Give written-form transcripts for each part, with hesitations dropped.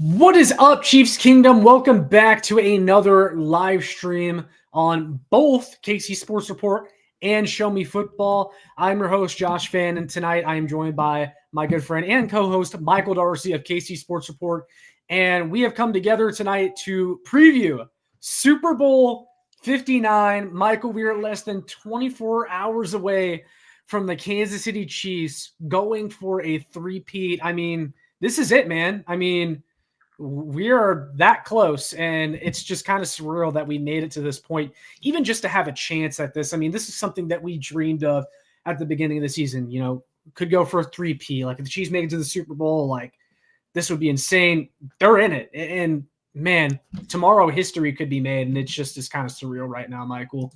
What is up, Chiefs Kingdom? Welcome back to another live stream on both KC Sports Report and Show Me Football. I'm your host, Josh Fan, and tonight I am joined by my good friend and co-host, Michael Darcy of KC Sports Report. And we have come together tonight to preview Super Bowl 59. Michael, we are less than 24 hours away from the Kansas City Chiefs going for a three-peat. I mean, this is it, man. We are that close, and it's just kind of surreal that we made it to this point, even just to have a chance at this. I mean, this is something that we dreamed of at the beginning of the season. You know, could go for a 3P. Like, if the Chiefs make it to the Super Bowl, like, this would be insane. They're in it. And, man, tomorrow history could be made, and it's just is kind of surreal right now, Michael.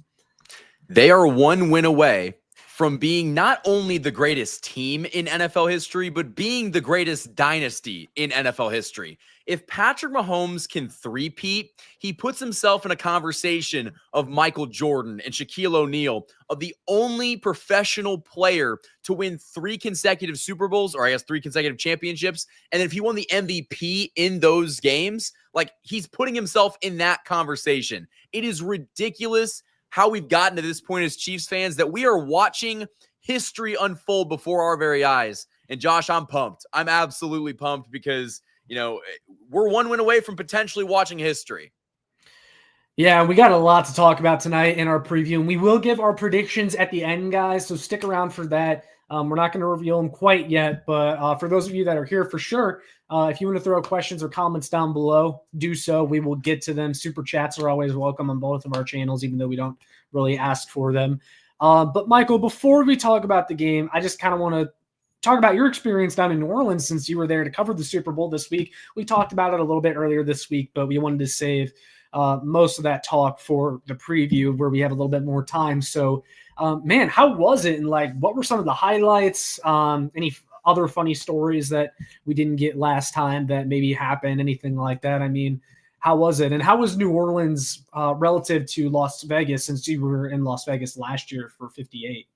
They are one win away from being not only the greatest team in NFL history, but being the greatest dynasty in NFL history. If Patrick Mahomes can three-peat, he puts himself in a conversation of Michael Jordan and Shaquille O'Neal, of the only professional player to win 3 consecutive Super Bowls, or I guess 3 consecutive championships. And if he won the MVP in those games, like, he's putting himself in that conversation. It is ridiculous how we've gotten to this point as Chiefs fans, that we are watching history unfold before our very eyes. And Josh, I'm pumped. I'm absolutely pumped because, you know, we're one win away from potentially watching history. Yeah, we got a lot to talk about tonight in our preview, and we will give our predictions at the end, guys, so stick around for that. We're not going to reveal them quite yet, but for those of you that are here for sure, if you want to throw questions or comments down below, do so. We will get to them. Super chats are always welcome on both of our channels, even though we don't really ask for them. But Michael, before we talk about the game, I just kind of want to talk about your experience down in New Orleans since you were there to cover the Super Bowl this week. We talked about it a little bit earlier this week, but we wanted to save most of that talk for the preview where we have a little bit more time. So, man, how was it? And, like, what were some of the highlights? Any other funny stories that we didn't get last time that maybe happened, anything like that? I mean, how was it? And how was New Orleans relative to Las Vegas, since you were in Las Vegas last year for 58?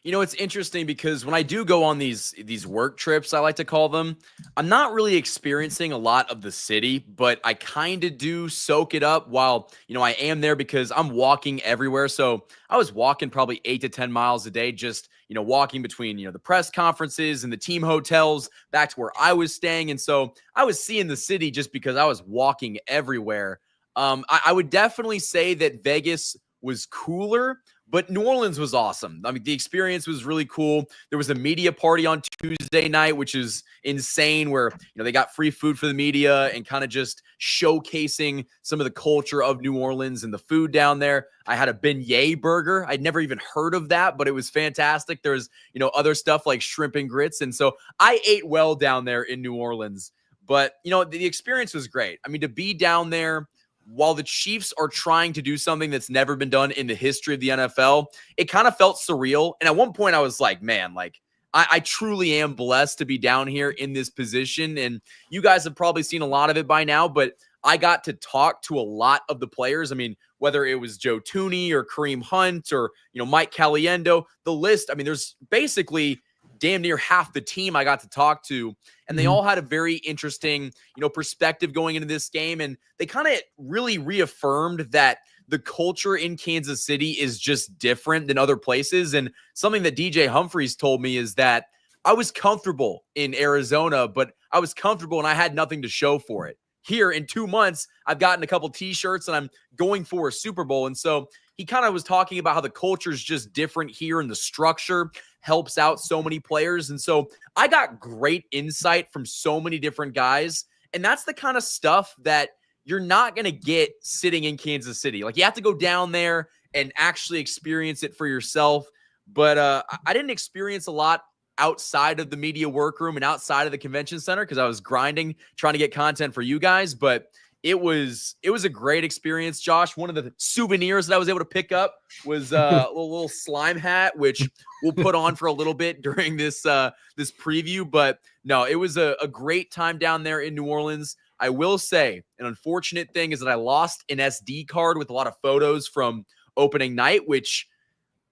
You know, it's interesting because when I do go on these work trips, I like to call them, I'm not really experiencing a lot of the city, but I kind of do soak it up while, you know, I am there because I'm walking everywhere. So I was walking probably 8 to 10 miles a day, just, you know, walking between, you know, the press conferences and the team hotels back to where I was staying. And so I was seeing the city just because I was walking everywhere. I would definitely say that Vegas was cooler, but New Orleans was awesome. I mean, the experience was really cool. There was a media party on Tuesday night, which is insane, where, you know, they got free food for the media and kind of just showcasing some of the culture of New Orleans and the food down there. I had a beignet burger. I'd never even heard of that, but it was fantastic. There's, you know, other stuff like shrimp and grits. And so I ate well down there in New Orleans. But, you know, the experience was great. I mean, to be down there while the Chiefs are trying to do something that's never been done in the history of the NFL, it kind of felt surreal. And at one point I was like, man, like, I truly am blessed to be down here in this position. And you guys have probably seen a lot of it by now, but I got to talk to a lot of the players. I mean, whether it was Joe Tooney or Kareem Hunt or, you know, Mike Caliendo, the list, I mean, there's basically damn near half the team I got to talk to, and they all had a very interesting, you know, perspective going into this game. And they kind of really reaffirmed that the culture in Kansas City is just different than other places. And something that DJ Humphries told me is that I was comfortable in Arizona, but I was comfortable and I had nothing to show for it. Here in 2 months, I've gotten a couple t-shirts and I'm going for a Super Bowl. And so he kind of was talking about how the culture is just different here and the structure helps out so many players. And so I got great insight from so many different guys. And that's the kind of stuff that you're not going to get sitting in Kansas City. Like, you have to go down there and actually experience it for yourself. But I didn't experience a lot outside of the media workroom and outside of the convention center because I was grinding, trying to get content for you guys. But it was a great experience, Josh. One of the souvenirs that I was able to pick up was a little slime hat, which we'll put on for a little bit during this preview. But no, it was a great time down there in New Orleans. I will say an unfortunate thing is that I lost an SD card with a lot of photos from opening night, which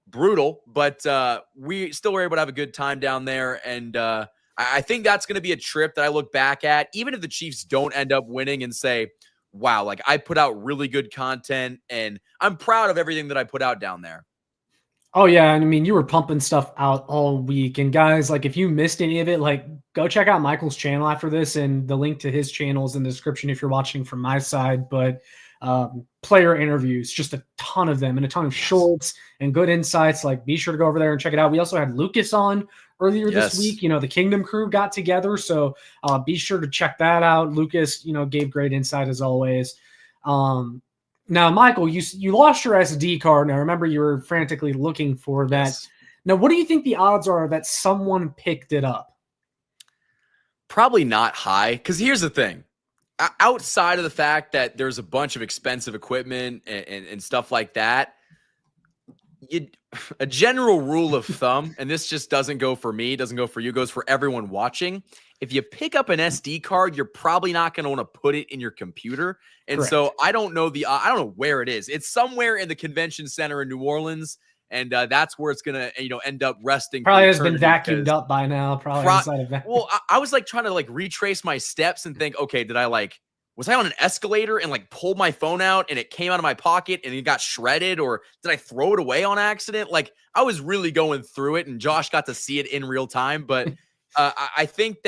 brutal, but we still were able to have a good time down there. And I think that's going to be a trip that I look back at, even if the Chiefs don't end up winning, and say, wow, like I put out really good content and I'm proud of everything that I put out down there. Oh yeah, and I mean you were pumping stuff out all week, and guys, like if you missed any of it, like go check out Michael's channel after this, and the link to his channel is in the description if you're watching from my side. But player interviews, just a ton of them, and a ton of shorts and good insights. Like be sure to go over there and check it out. We also had Lucas on earlier this week. You know, the Kingdom crew got together, so be sure to check that out. Lucas, you know, gave great insight as always. Now, Michael, you lost your SD card, and I remember you were frantically looking for that. Yes. Now, what do you think the odds are that someone picked it up? Probably not high, because here's the thing. Outside of the fact that there's a bunch of expensive equipment and stuff like that, a general rule of thumb, and this just doesn't go for me, doesn't go for you, goes for everyone watching. If you pick up an SD card, you're probably not going to want to put it in your computer. And Correct. So I don't know where it is. It's somewhere in the convention center in New Orleans. And that's where it's going to, end up resting. Probably has been vacuumed up by now. Probably inside of that. Well, I was like trying to like retrace my steps and think, okay, was I on an escalator and like pulled my phone out and it came out of my pocket and it got shredded, or did I throw it away on accident? Like I was really going through it, and Josh got to see it in real time. But I think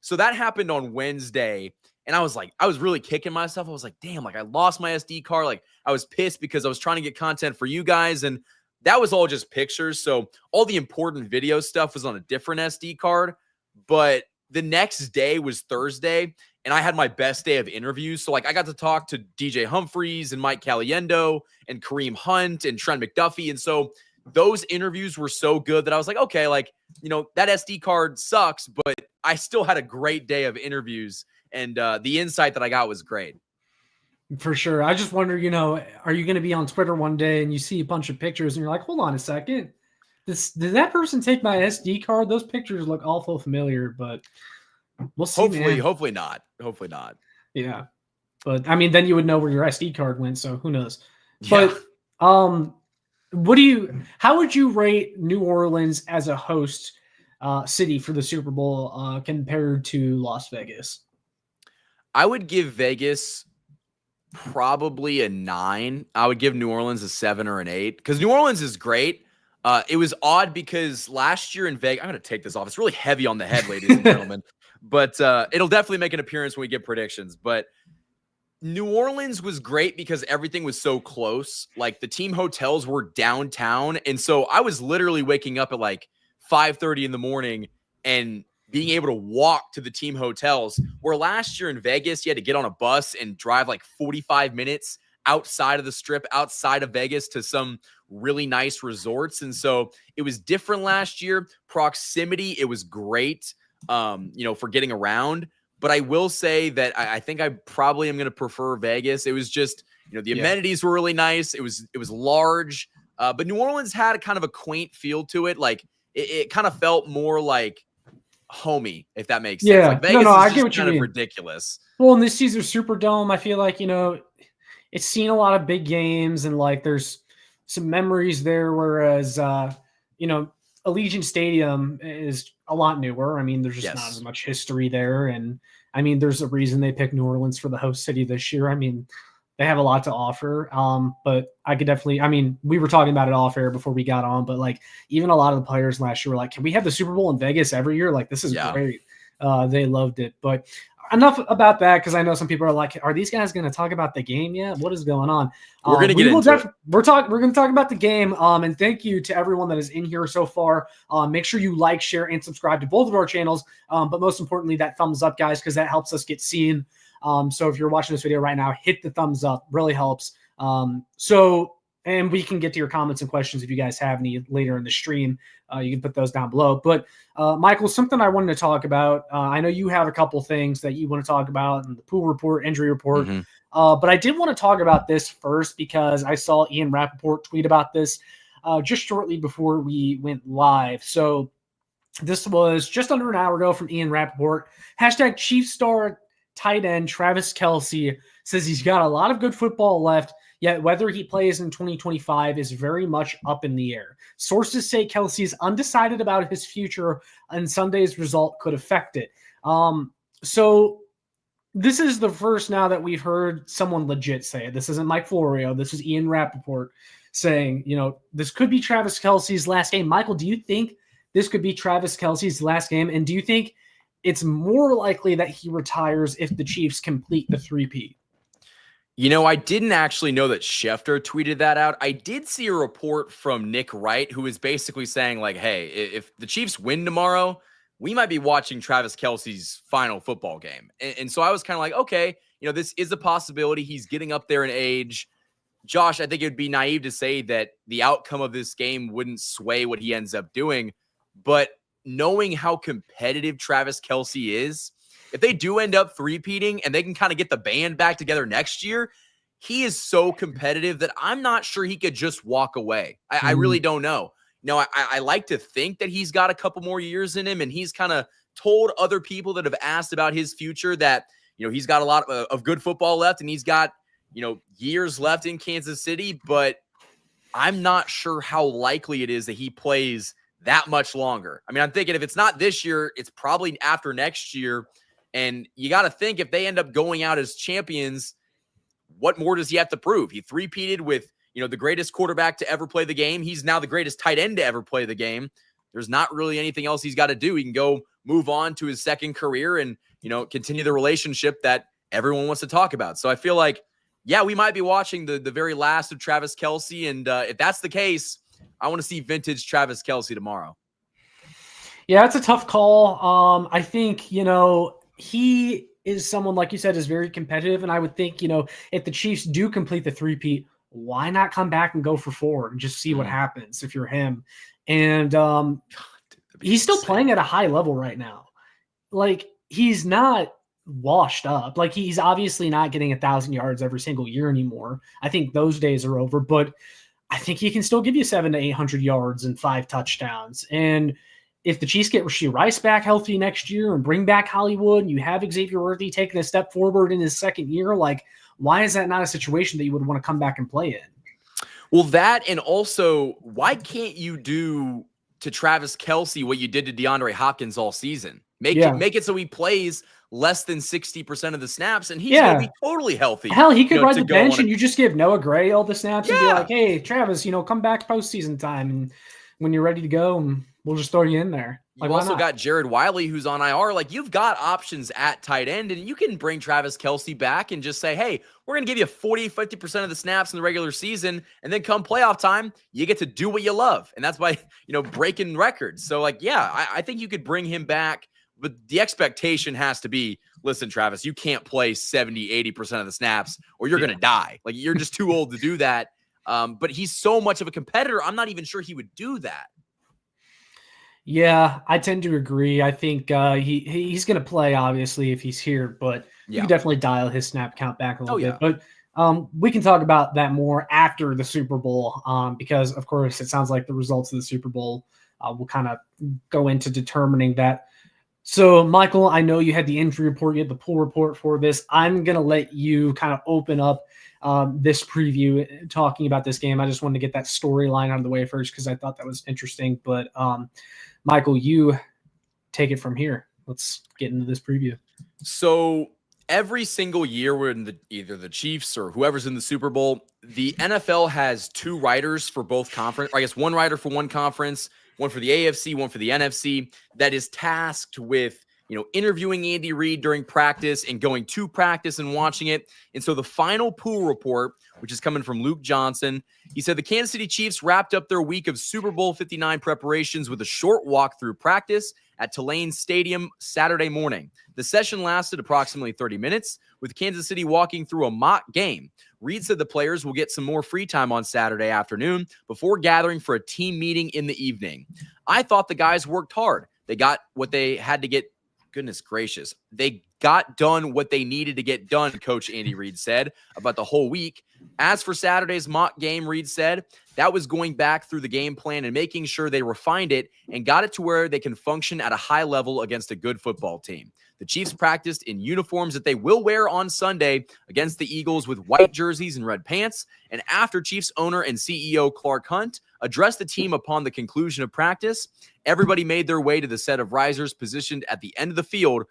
so that happened on Wednesday, and I was really kicking myself. I was like, damn, like I lost my SD card. Like I was pissed because I was trying to get content for you guys, and that was all just pictures. So all the important video stuff was on a different SD card. But the next day was Thursday, and I had my best day of interviews. So like I got to talk to DJ Humphries and Mike Caliendo and Kareem Hunt and Trent McDuffie. And so those interviews were so good that I was like, okay, like, that SD card sucks, but I still had a great day of interviews, and the insight that I got was great. For sure. I just wonder, are you going to be on Twitter one day and you see a bunch of pictures and you're like, hold on a second. Did that person take my SD card? Those pictures look awful familiar, but we'll see. Hopefully not. Hopefully not. Yeah. But I mean, then you would know where your SD card went. So who knows? Yeah. But how would you rate New Orleans as a host city for the Super Bowl compared to Las Vegas? I would give Vegas probably a 9. I would give New Orleans a 7 or an 8, because New Orleans is great. It was odd because last year in Vegas, I'm going to take this off. It's really heavy on the head, ladies and gentlemen, but it'll definitely make an appearance when we get predictions. But New Orleans was great because everything was so close. Like the team hotels were downtown. And so I was literally waking up at like 5:30 in the morning and being able to walk to the team hotels, where last year in Vegas, you had to get on a bus and drive like 45 minutes outside of the strip, outside of Vegas, to some really nice resorts. And so it was different last year. Proximity, it was great, for getting around. But I will say that I think I probably am going to prefer Vegas. It was just, the amenities were really nice. It was large, but New Orleans had a kind of a quaint feel to it. Like it kind of felt more like homey, if that makes sense. Yeah, like Vegas I is get just what you kind of mean. ridiculous. Well, in this Caesar Superdome, I feel like, it's seen a lot of big games, and like there's some memories there. Whereas, Allegiant Stadium is a lot newer. I mean, there's just not as much history there. And I mean, there's a reason they picked New Orleans for the host city this year. I mean, they have a lot to offer. But I could definitely, we were talking about it off air before we got on, but like even a lot of the players last year were like, can we have the Super Bowl in Vegas every year? Like, this is great. They loved it. But enough about that, because I know some people are like, are these guys going to talk about the game yet? What is going on? We're going to get into it. We're going to talk about the game. And thank you to everyone that is in here so far. Make sure you like, share, and subscribe to both of our channels. But most importantly, that thumbs up, guys, because that helps us get seen. So if you're watching this video right now, hit the thumbs up. Really helps. And we can get to your comments and questions if you guys have any later in the stream. You can put those down below. But Michael, something I wanted to talk about. I know you have a couple things that you want to talk about in the pool report, injury report. Mm-hmm. But I did want to talk about this first because I saw Ian Rappaport tweet about this just shortly before we went live. So this was just under an hour ago from Ian Rappaport. #Chiefs star tight end Travis Kelce says he's got a lot of good football left. yet whether he plays in 2025 is very much up in the air. Sources say Kelce is undecided about his future, and Sunday's result could affect it. So this is the first now that we've heard someone legit say it. This isn't Mike Florio. This is Ian Rappaport saying, this could be Travis Kelce's last game. Michael, do you think this could be Travis Kelce's last game? And do you think it's more likely that he retires if the Chiefs complete the three-peat? I didn't actually know that Schefter tweeted that out. I did see a report from Nick Wright, who was basically saying, like, hey, if the Chiefs win tomorrow, we might be watching Travis Kelce's final football game. And so I was kind of like, okay, this is a possibility. He's getting up there in age. Josh, I think it would be naive to say that the outcome of this game wouldn't sway what he ends up doing. But knowing how competitive Travis Kelce is, if they do end up three-peating and they can kind of get the band back together next year, he is so competitive that I'm not sure he could just walk away. I really don't know. I like to think that he's got a couple more years in him, and he's kind of told other people that have asked about his future that, he's got a lot of good football left, and he's got, years left in Kansas City, but I'm not sure how likely it is that he plays that much longer. I mean, I'm thinking if it's not this year, it's probably after next year. And you got to think if they end up going out as champions, what more does he have to prove? He three-peated with, the greatest quarterback to ever play the game. He's now the greatest tight end to ever play the game. There's not really anything else he's got to do. He can go move on to his second career and, continue the relationship that everyone wants to talk about. So I feel like, yeah, we might be watching the very last of Travis Kelce. And if that's the case, I want to see vintage Travis Kelce tomorrow. Yeah, it's a tough call. I think, he is someone, like you said, is very competitive. And I would think, if the Chiefs do complete the three-peat, why not come back and go for 4 and just see what happens if you're him? And he's still playing at a high level right now. Like, he's not washed up. Like, he's obviously not getting 1,000 yards every single year anymore. I think those days are over, but I think he can still give you 700 to 800 yards and 5 touchdowns. And if the Chiefs get Rashee Rice back healthy next year and bring back Hollywood, and you have Xavier Worthy taking a step forward in his second year, like, why is that not a situation that you would want to come back and play in? Well, that, and also, why can't you do to Travis Kelce what you did to DeAndre Hopkins all season? Make it so he plays less than 60% of the snaps, and he's going to be totally healthy. Hell, he could ride the bench, and you just give Noah Gray all the snaps and be like, hey, Travis, come back postseason time, and when you're ready to go, we'll just throw you in there. Like, you also got Jared Wiley, who's on IR. Like, you've got options at tight end, and you can bring Travis Kelce back and just say, hey, we're going to give you 40-50% of the snaps in the regular season, and then come playoff time, you get to do what you love. And that's by, breaking records. So, like, yeah, I think you could bring him back, but the expectation has to be, listen, Travis, you can't play 70-80% of the snaps or you're going to die. Like, you're just too old to do that. But he's so much of a competitor, I'm not even sure he would do that. Yeah, I tend to agree. I think he's going to play, obviously, if he's here, but you can definitely dial his snap count back a little bit. But we can talk about that more after the Super Bowl because, of course, it sounds like the results of the Super Bowl will kind of go into determining that. So, Michael, I know you had the injury report, you had the pool report for this. I'm going to let you kind of open up this preview talking about this game. I just wanted to get that storyline out of the way first because I thought that was interesting. But Michael, you take it from here. Let's get into this preview. So every single year when either the Chiefs or whoever's in the Super Bowl, the NFL has 2 writers for both conference. I guess 1 writer for one conference, one for the AFC, one for the NFC, that is tasked with interviewing Andy Reid during practice and going to practice and watching it. And so the final pool report, which is coming from Luke Johnson, he said the Kansas City Chiefs wrapped up their week of Super Bowl 59 preparations with a short walk through practice at Tulane Stadium Saturday morning. The session lasted approximately 30 minutes, with Kansas City walking through a mock game. Reid said the players will get some more free time on Saturday afternoon before gathering for a team meeting in the evening. I thought the guys worked hard. They got what they had to get. Goodness gracious. They got done what they needed to get done, Coach Andy Reid said about the whole week. As for Saturday's mock game, Reid said, that was going back through the game plan and making sure they refined it and got it to where they can function at a high level against a good football team. The Chiefs practiced in uniforms that they will wear on Sunday against the Eagles with white jerseys and red pants. And after Chiefs owner and CEO Clark Hunt addressed the team upon the conclusion of practice, everybody made their way to the set of risers positioned at the end of the field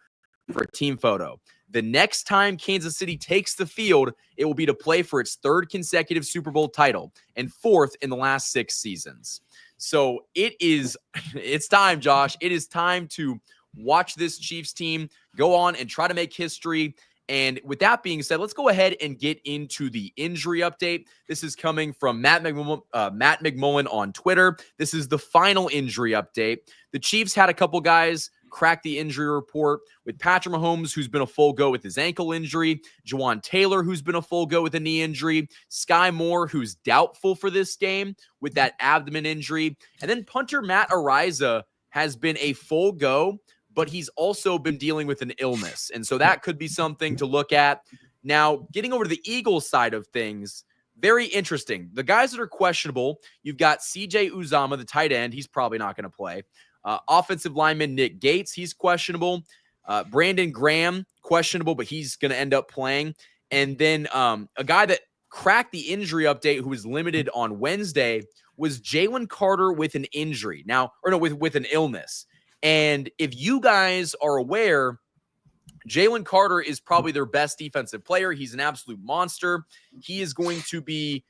for a team photo. The next time Kansas City takes the field, it will be to play for its third consecutive Super Bowl title and fourth in the last 6 seasons. So it's time, Josh. It is time to watch this Chiefs team go on and try to make history. And with that being said, let's go ahead and get into the injury update. This is coming from Matt McMullen on Twitter. This is the final injury update. The Chiefs had a couple guys crack the injury report, with Patrick Mahomes, who's been a full go with his ankle injury, Jawan Taylor, who's been a full go with a knee injury, Sky Moore, who's doubtful for this game with that abdomen injury, and then punter Matt Araiza has been a full go, but he's also been dealing with an illness, and so that could be something to look at. Now, getting over to the Eagles side of things, very interesting. The guys that are questionable, you've got CJ Uzomah, the tight end. He's probably not going to play. Offensive lineman Nick Gates, he's questionable. Brandon Graham, questionable, but he's going to end up playing. And then a guy that cracked the injury update who was limited on Wednesday was Jalen Carter with an injury. Now, or no, with an illness. And if you guys are aware, Jalen Carter is probably their best defensive player. He's an absolute monster. He is going to be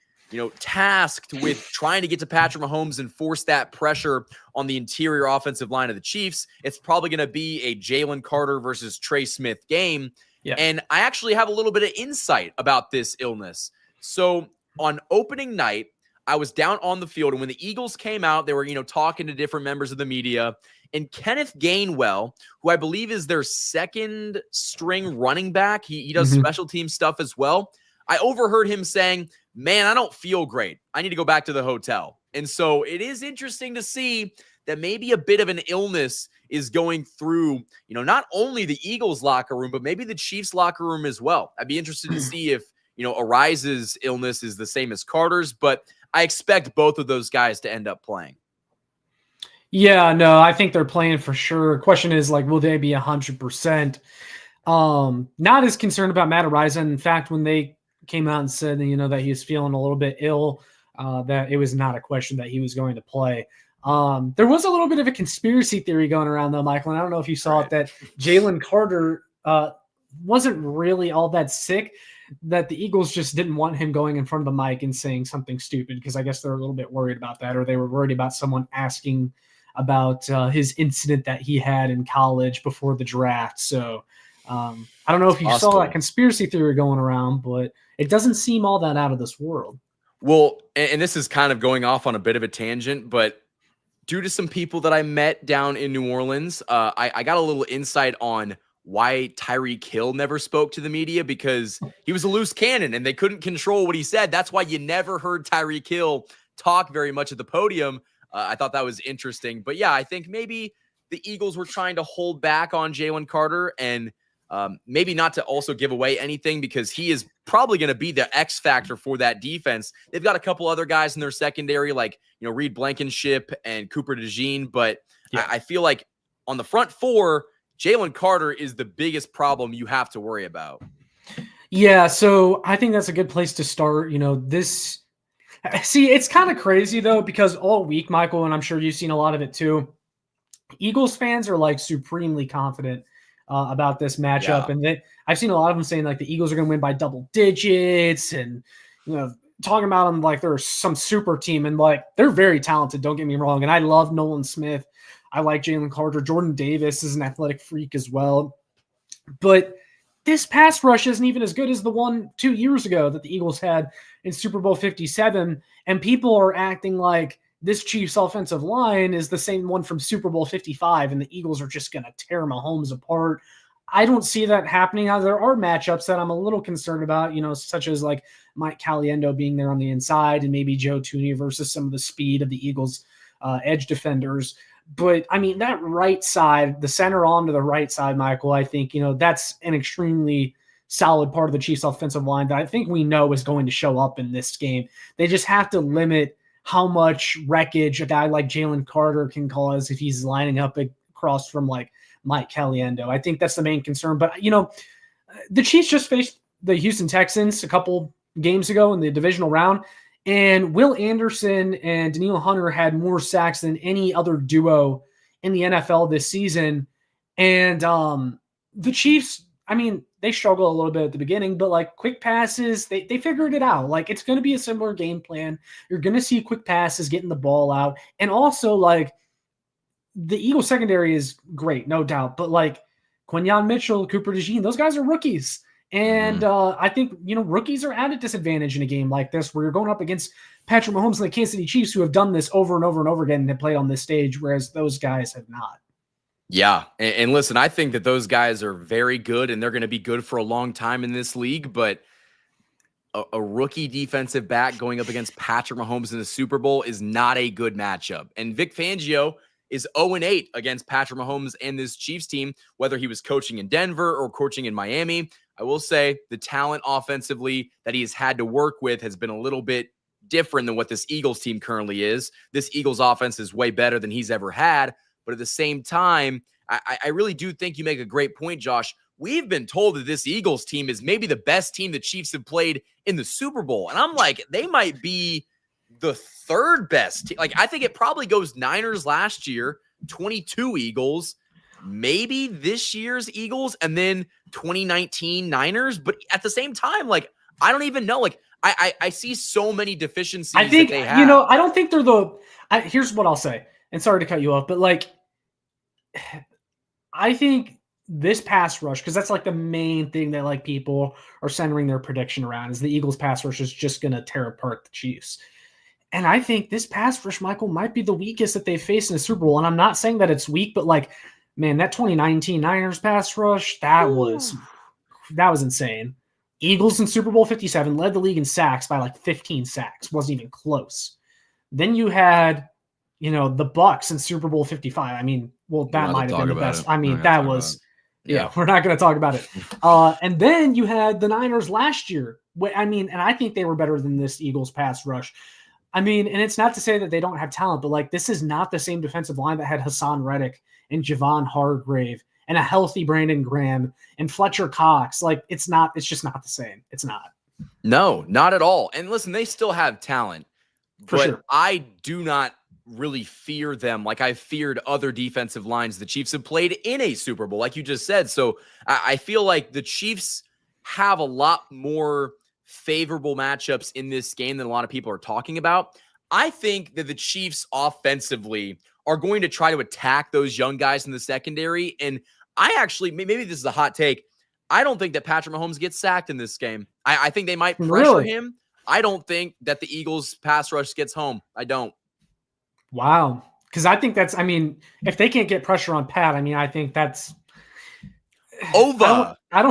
tasked with trying to get to Patrick Mahomes and force that pressure on the interior offensive line of the Chiefs. It's probably going to be a Jalen Carter versus Trey Smith game. Yeah. And I actually have a little bit of insight about this illness. So on opening night, I was down on the field, and when the Eagles came out, they were, talking to different members of the media, and Kenneth Gainwell, who I believe is their second string running back, he does special team stuff as well. I overheard him saying, "Man, I don't feel great. I need to go back to the hotel." And so it is interesting to see that maybe a bit of an illness is going through, not only the Eagles locker room, but maybe the Chiefs locker room as well. I'd be interested to see if, Ariza's illness is the same as Carter's, but I expect both of those guys to end up playing. Yeah, no, I think they're playing for sure. Question is, will they be 100%? Not as concerned about Matt Araiza. In fact, when they came out and said, that he was feeling a little bit ill, that it was not a question that he was going to play. There was a little bit of a conspiracy theory going around, though, Michael, and I don't know if you saw it, that Jalen Carter wasn't really all that sick, that the Eagles just didn't want him going in front of the mic and saying something stupid, because I guess they're a little bit worried about that, or they were worried about someone asking about his incident that he had in college before the draft. So I don't know if you saw that conspiracy theory going around, but it doesn't seem all that out of this world. Well, and this is kind of going off on a bit of a tangent, but due to some people that I met down in New Orleans, I got a little insight on why Tyreek Hill never spoke to the media, because he was a loose cannon and they couldn't control what he said. That's why you never heard Tyreek Hill talk very much at the podium. I thought that was interesting. But yeah, I think maybe the Eagles were trying to hold back on Jalen Carter and maybe not to also give away anything, because he is probably going to be the X factor for that defense. They've got a couple other guys in their secondary, like, Reed Blankenship and Cooper DeJean. But yeah, I feel like on the front four, Jalen Carter is the biggest problem you have to worry about. Yeah, so I think that's a good place to start. It's kind of crazy, though, because all week, Michael, and I'm sure you've seen a lot of it too, Eagles fans are supremely confident about this matchup. Yeah. And I've seen a lot of them saying the Eagles are going to win by double digits, and, talking about them like they're some super team, and they're very talented. Don't get me wrong. And I love Nolan Smith. I like Jalen Carter. Jordan Davis is an athletic freak as well. But this pass rush isn't even as good as the one 2 years ago that the Eagles had in Super Bowl 57. And people are acting like this Chiefs offensive line is the same one from Super Bowl 55, and the Eagles are just going to tear Mahomes apart. I don't see that happening. Now, there are matchups that I'm a little concerned about, such as Mike Caliendo being there on the inside, and maybe Joe Thuney versus some of the speed of the Eagles edge defenders. But, that right side, the center on to the right side, Michael, I think, that's an extremely solid part of the Chiefs offensive line that I think we know is going to show up in this game. They just have to limit how much wreckage a guy like Jalen Carter can cause if he's lining up across from Mike Caliendo. I think that's the main concern. But, the Chiefs just faced the Houston Texans a couple games ago in the divisional round, and Will Anderson and Daniil Hunter had more sacks than any other duo in the NFL this season. And the Chiefs, they struggle a little bit at the beginning, but like quick passes, they figured it out. Like it's going to be a similar game plan. You're going to see quick passes, getting the ball out. And also like the Eagles secondary is great, no doubt. But like Quinyon Mitchell, Cooper DeJean, those guys are rookies. And I think, rookies are at a disadvantage in a game like this where you're going up against Patrick Mahomes and the Kansas City Chiefs who have done this over and over and over again and have played on this stage, whereas those guys have not. Yeah. And listen, I think that those guys are very good and they're going to be good for a long time in this league, but a rookie defensive back going up against Patrick Mahomes in the Super Bowl is not a good matchup. And Vic Fangio is 0-8 against Patrick Mahomes and this Chiefs team, whether he was coaching in Denver or coaching in Miami. I will say the talent offensively that he has had to work with has been a little bit different than what this Eagles team currently is. This Eagles offense is way better than he's ever had. But at the same time, I really do think you make a great point, Josh. We've been told that this Eagles team is maybe the best team the Chiefs have played in the Super Bowl. And I'm like, they might be the third best. Like, I think it probably goes Niners last year, 22 Eagles, maybe this year's Eagles, and then 2019 Niners. But at the same time, like, I don't even know. Like, I see so many deficiencies I think, that they have. I don't think they're here's what I'll say. And sorry to cut you off, but like, I think this pass rush, because that's like the main thing that like people are centering their prediction around, is the Eagles pass rush is just going to tear apart the Chiefs. And I think this pass rush, Michael, might be the weakest that they've faced in the Super Bowl. And I'm not saying that it's weak, but like, man, that 2019 Niners pass rush, that was insane. Eagles in Super Bowl 57 led the league in sacks by like 15 sacks. Wasn't even close. Then you had, the Bucks in Super Bowl 55. I mean, well, that might have been the best. I mean, that was, we're not going to talk about it. And then you had the Niners last year. And I think they were better than this Eagles pass rush. I mean, and it's not to say that they don't have talent, but like this is not the same defensive line that had Hassan Reddick and Javon Hargrave and a healthy Brandon Graham and Fletcher Cox. Like it's just not the same. It's not. No, not at all. And listen, they still have talent, but sure. I do not really fear them like I feared other defensive lines the Chiefs have played in a Super Bowl, like you just said. So I feel like the Chiefs have a lot more favorable matchups in this game than a lot of people are talking about. I think that the Chiefs offensively are going to try to attack those young guys in the secondary. And I actually, maybe this is a hot take, I don't think that Patrick Mahomes gets sacked in this game. I think they might pressure him. I don't think that the Eagles pass rush gets home. I don't. Wow. Because I think that's, if they can't get pressure on Pat, I think that's over. I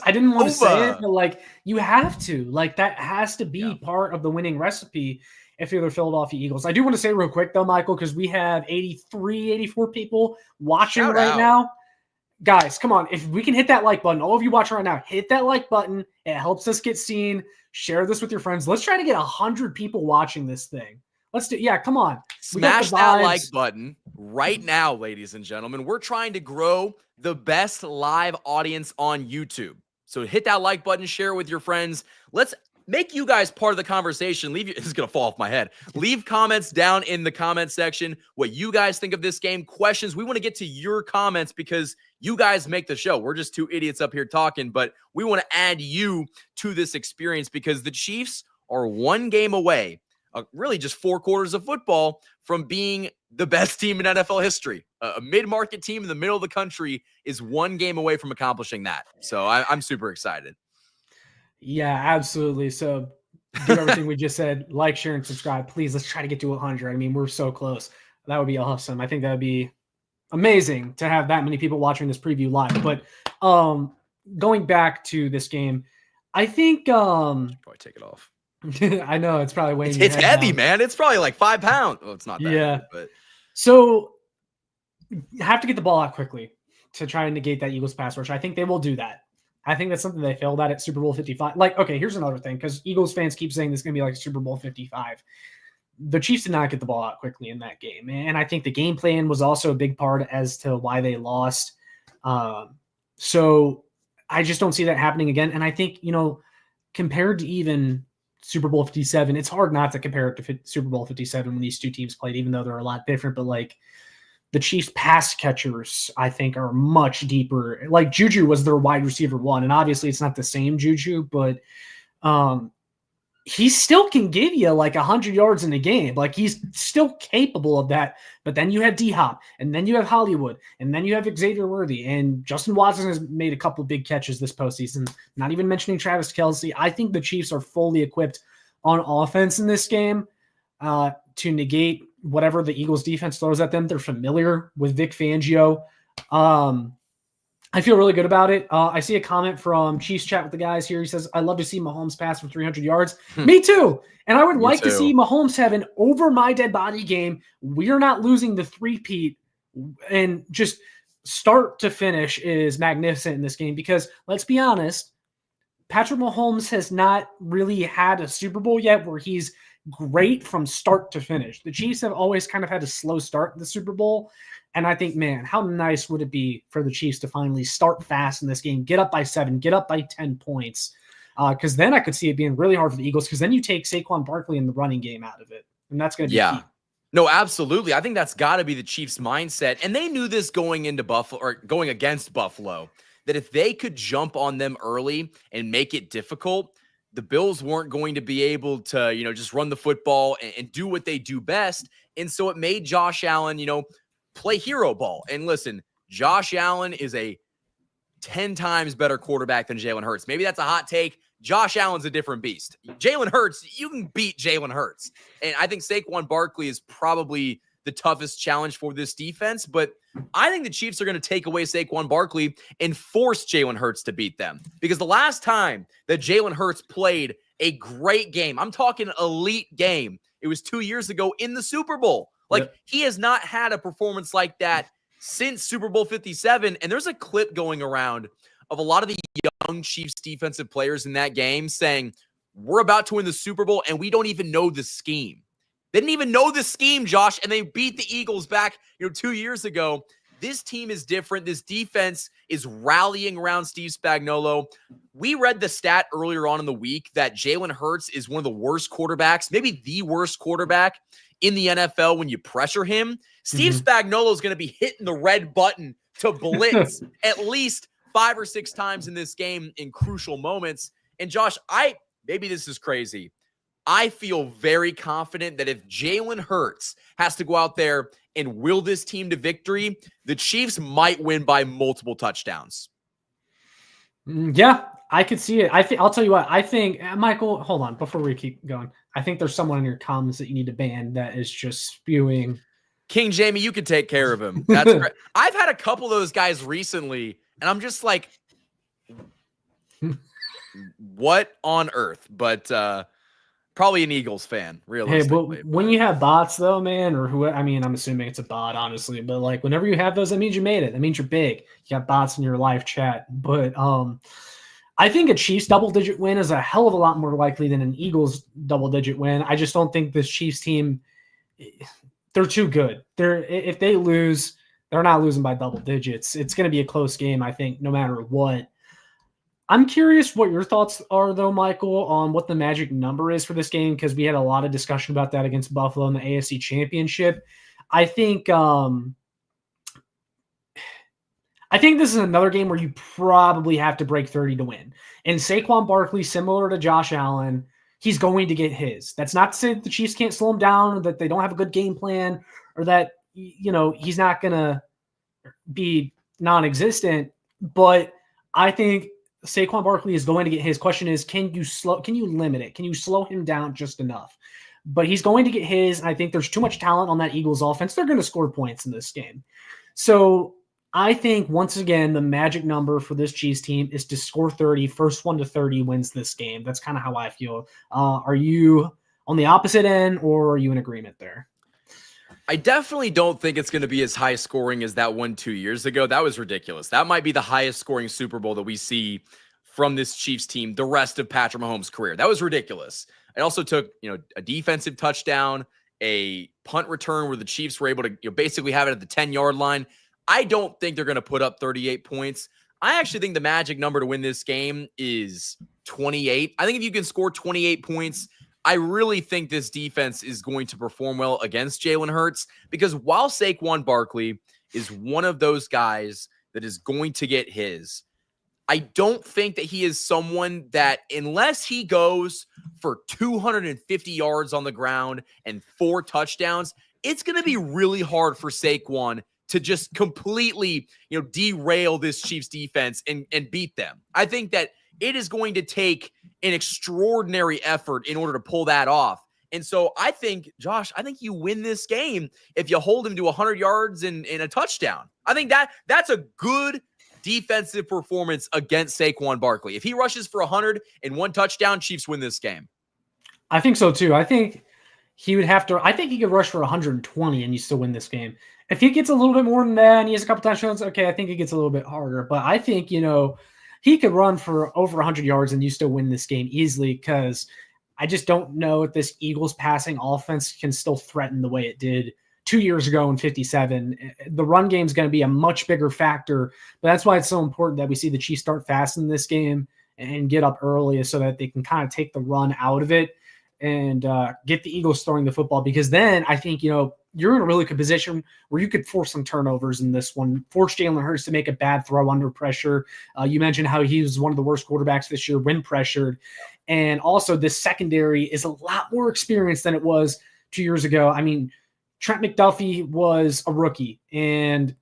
didn't want to say it, but like you have to, like that has to be part of the winning recipe if you're the Philadelphia Eagles. I do want to say real quick though, Michael, because we have 84 people watching now. Guys, come on. If we can hit that like button, all of you watching right now, hit that like button. It helps us get seen. Share this with your friends. Let's try to get 100 people watching this thing. Let's do. Yeah, come on. Smash that like button right now, ladies and gentlemen. We're trying to grow the best live audience on YouTube. So hit that like button, share it with your friends. Let's make you guys part of the conversation. This is going to fall off my head. Leave comments down in the comment section. What you guys think of this game, questions. We want to get to your comments because you guys make the show. We're just two idiots up here talking, but we want to add you to this experience because the Chiefs are one game away, really just 4 quarters of football from being the best team in NFL history. A mid-market team in the middle of the country is one game away from accomplishing that. So I'm super excited. Yeah, absolutely. So do everything we just said. Like, share, and subscribe. Please, let's try to get to 100. We're so close. That would be awesome. I think that would be amazing to have that many people watching this preview live. But going back to this game, I think probably take it off. I know it's probably weighing. It's heavy, down. Man. It's probably like 5 pounds. Well, it's not that heavy, but so you have to get the ball out quickly to try and negate that Eagles pass rush. I think they will do that. I think that's something they failed at Super Bowl 55. Like, okay, here's another thing, because Eagles fans keep saying this is going to be like Super Bowl 55. the Chiefs did not get the ball out quickly in that game. And I think the game plan was also a big part as to why they lost. So I just don't see that happening again. And I think, compared to even Super Bowl 57, it's hard not to compare it to Super Bowl 57 when these two teams played, even though they're a lot different. But like the Chiefs pass catchers, I think, are much deeper. Like Juju was their wide receiver one. And obviously it's not the same Juju, but he still can give you like 100 yards in a game. Like he's still capable of that. But then you have D-Hop, and then you have Hollywood, and then you have Xavier Worthy, and Justin Watson has made a couple big catches this postseason. Not even mentioning Travis Kelce. I think the Chiefs are fully equipped on offense in this game to negate whatever the Eagles defense throws at them. They're familiar with Vic Fangio. I feel really good about it. I see a comment from Chiefs Chat with the guys here. He says, I love to see Mahomes pass for 300 yards. Me too. And I would like to see Mahomes have an over my dead body game. We're not losing the three-peat, and just start to finish is magnificent in this game because let's be honest, Patrick Mahomes has not really had a Super Bowl yet where he's great from start to finish. The Chiefs have always kind of had a slow start in the Super Bowl. And I think, man, how nice would it be for the Chiefs to finally start fast in this game, get up by 7, get up by 10 points, because then I could see it being really hard for the Eagles because then you take Saquon Barkley in the running game out of it, and that's going to be key. No, absolutely. I think that's got to be the Chiefs' mindset, and they knew this going into Buffalo or going against Buffalo, that if they could jump on them early and make it difficult, the Bills weren't going to be able to, just run the football and do what they do best, and so it made Josh Allen, play hero ball. And listen, Josh Allen is a 10 times better quarterback than Jalen Hurts. Maybe that's a hot take. Josh Allen's a different beast. Jalen Hurts, you can beat Jalen Hurts. And I think Saquon Barkley is probably the toughest challenge for this defense. But I think the Chiefs are going to take away Saquon Barkley and force Jalen Hurts to beat them. Because the last time that Jalen Hurts played a great game, I'm talking elite game, it was 2 years ago in the Super Bowl. He has not had a performance like that since Super Bowl 57. And there's a clip going around of a lot of the young Chiefs defensive players in that game saying, we're about to win the Super Bowl and we don't even know the scheme. They didn't even know the scheme, Josh, and they beat the Eagles back 2 years ago. This team is different. This defense is rallying around Steve Spagnuolo. We read the stat earlier on in the week that Jalen Hurts is one of the worst quarterbacks, maybe the worst quarterback in the NFL when you pressure him. Steve Spagnuolo is going to be hitting the red button to blitz at least 5 or 6 times in this game in crucial moments. And Josh, maybe this is crazy. I feel very confident that if Jalen Hurts has to go out there and will this team to victory, the Chiefs might win by multiple touchdowns. Yeah, I could see it. I'll tell you what, I think, Michael, hold on, before we keep going. I think there's someone in your comments that you need to ban that is just spewing. King Jamie, you can take care of him. That's great. I've had a couple of those guys recently, and I'm just like, what on earth? But probably an Eagles fan, realistically. Hey, but when you have bots, though, man, or who, I mean, I'm assuming it's a bot, honestly, but like whenever you have those, that means you made it. That means you're big. You got bots in your live chat. But I think a Chiefs double-digit win is a hell of a lot more likely than an Eagles double-digit win. I just don't think this Chiefs team, they're too good. If they lose, they're not losing by double digits. It's going to be a close game, I think, no matter what. I'm curious what your thoughts are, though, Michael, on what the magic number is for this game, because we had a lot of discussion about that against Buffalo in the AFC Championship. I think this is another game where you probably have to break 30 to win. And Saquon Barkley, similar to Josh Allen, he's going to get his. That's not to say that the Chiefs can't slow him down or that they don't have a good game plan or that, he's not going to be non-existent. But I think Saquon Barkley is going to get his. Question is, can you limit it? Can you slow him down just enough? But he's going to get his. And I think there's too much talent on that Eagles offense. They're going to score points in this game. So I think, once again, the magic number for this Chiefs team is to score 30. First one to 30 wins this game. That's kind of how I feel. Are you on the opposite end, or are you in agreement there? I definitely don't think it's going to be as high scoring as that one 2 years ago. That was ridiculous. That might be the highest scoring Super Bowl that we see from this Chiefs team the rest of Patrick Mahomes' career. That was ridiculous. It also took, a defensive touchdown a punt return where the Chiefs were able to basically have it at the 10-yard line. I don't think they're going to put up 38 points. I actually think the magic number to win this game is 28. I think if you can score 28 points, I really think this defense is going to perform well against Jalen Hurts, because while Saquon Barkley is one of those guys that is going to get his, I don't think that he is someone that, unless he goes for 250 yards on the ground and 4 touchdowns, it's going to be really hard for Saquon to just completely, derail this Chiefs defense and beat them. I think that it is going to take an extraordinary effort in order to pull that off. And so I think, Josh, you win this game if you hold him to 100 yards and a touchdown. I think that's a good defensive performance against Saquon Barkley. If he rushes for 100 and 1 touchdown, Chiefs win this game. I think so too. I think he could rush for 120 and you still win this game. If he gets a little bit more than that and he has a couple touchdowns, okay, I think it gets a little bit harder. But I think, he could run for over 100 yards and you still win this game easily, because I just don't know if this Eagles passing offense can still threaten the way it did 2 years ago in 57. The run game is going to be a much bigger factor, but that's why it's so important that we see the Chiefs start fast in this game and get up early so that they can kind of take the run out of it and get the Eagles throwing the football, because then I think, you're in a really good position where you could force some turnovers in this one, force Jalen Hurts to make a bad throw under pressure. You mentioned how he was one of the worst quarterbacks this year when pressured. And also this secondary is a lot more experienced than it was 2 years ago. I mean, Trent McDuffie was a rookie, and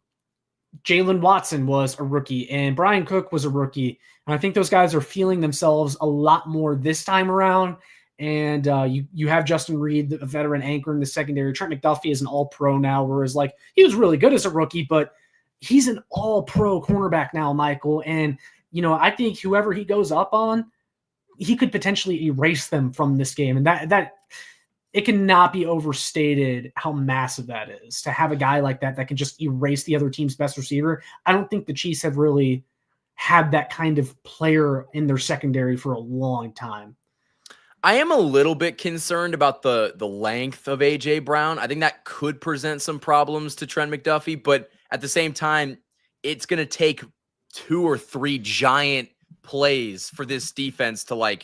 Jalen Watson was a rookie, and Brian Cook was a rookie. And I think those guys are feeling themselves a lot more this time around. And you have Justin Reed, a veteran anchor in the secondary. Trent McDuffie is an all-pro now, whereas he was really good as a rookie, but he's an all-pro cornerback now, Michael. And, I think whoever he goes up on, he could potentially erase them from this game. And that it cannot be overstated how massive that is, to have a guy like that can just erase the other team's best receiver. I don't think the Chiefs have really had that kind of player in their secondary for a long time. I am a little bit concerned about the length of A.J. Brown. I think that could present some problems to Trent McDuffie, but at the same time, it's going to take 2 or 3 giant plays for this defense to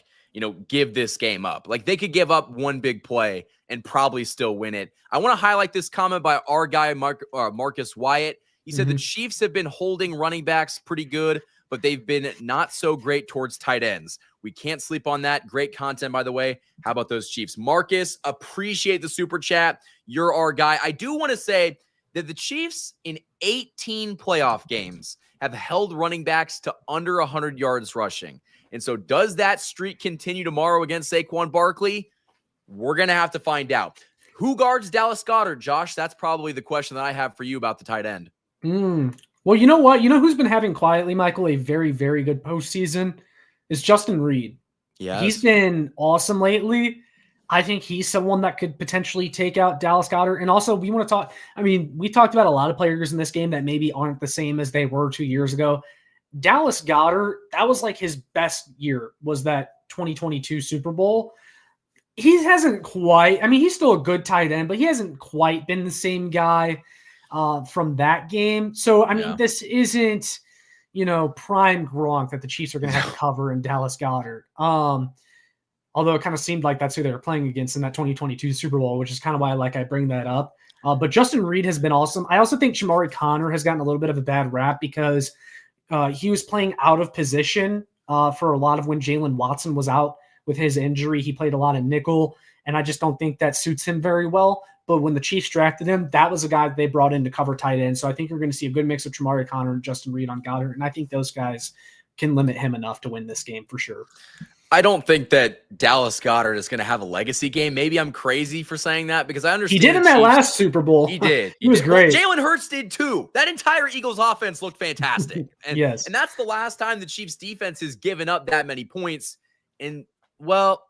give this game up. They could give up one big play and probably still win it. I want to highlight this comment by our guy, Marcus Wyatt. He said the Chiefs have been holding running backs pretty good, but they've been not so great towards tight ends. We can't sleep on that. Great content, by the way. How about those Chiefs? Marcus, appreciate the super chat. You're our guy. I do want to say that the Chiefs in 18 playoff games have held running backs to under 100 yards rushing. And so does that streak continue tomorrow against Saquon Barkley? We're going to have to find out. Who guards Dallas Goedert, Josh? That's probably the question that I have for you about the tight end. Well, you know what? You know who's been having quietly, Michael, a very, very good postseason? Is Justin Reed. Yeah, he's been awesome lately. I think he's someone that could potentially take out Dallas Goedert. And also, we want to talk. I mean, we talked about a lot of players in this game that maybe aren't the same as they were 2 years ago. Dallas Goedert, that was his best year, was that 2022 Super Bowl. He hasn't quite. I mean, he's still a good tight end, but he hasn't quite been the same guy from that game. So, I mean, this isn't, prime Gronk that the Chiefs are going to have to cover in Dallas Goedert. Although it kind of seemed like that's who they were playing against in that 2022 Super Bowl, which is kind of why I bring that up. But Justin Reed has been awesome. I also think Shamari Connor has gotten a little bit of a bad rap because he was playing out of position for a lot of when Jalen Watson was out with his injury. He played a lot of nickel, and I just don't think that suits him very well. But when the Chiefs drafted him, that was a guy they brought in to cover tight end. So I think you're going to see a good mix of Shamari Connor and Justin Reed on Goddard, and I think those guys can limit him enough to win this game for sure. I don't think that Dallas Goedert is going to have a legacy game. Maybe I'm crazy for saying that because I understand he did in that last Super Bowl. He did. He was great. Jalen Hurts did too. That entire Eagles offense looked fantastic. And, yes. And that's the last time the Chiefs defense has given up that many points. And, well,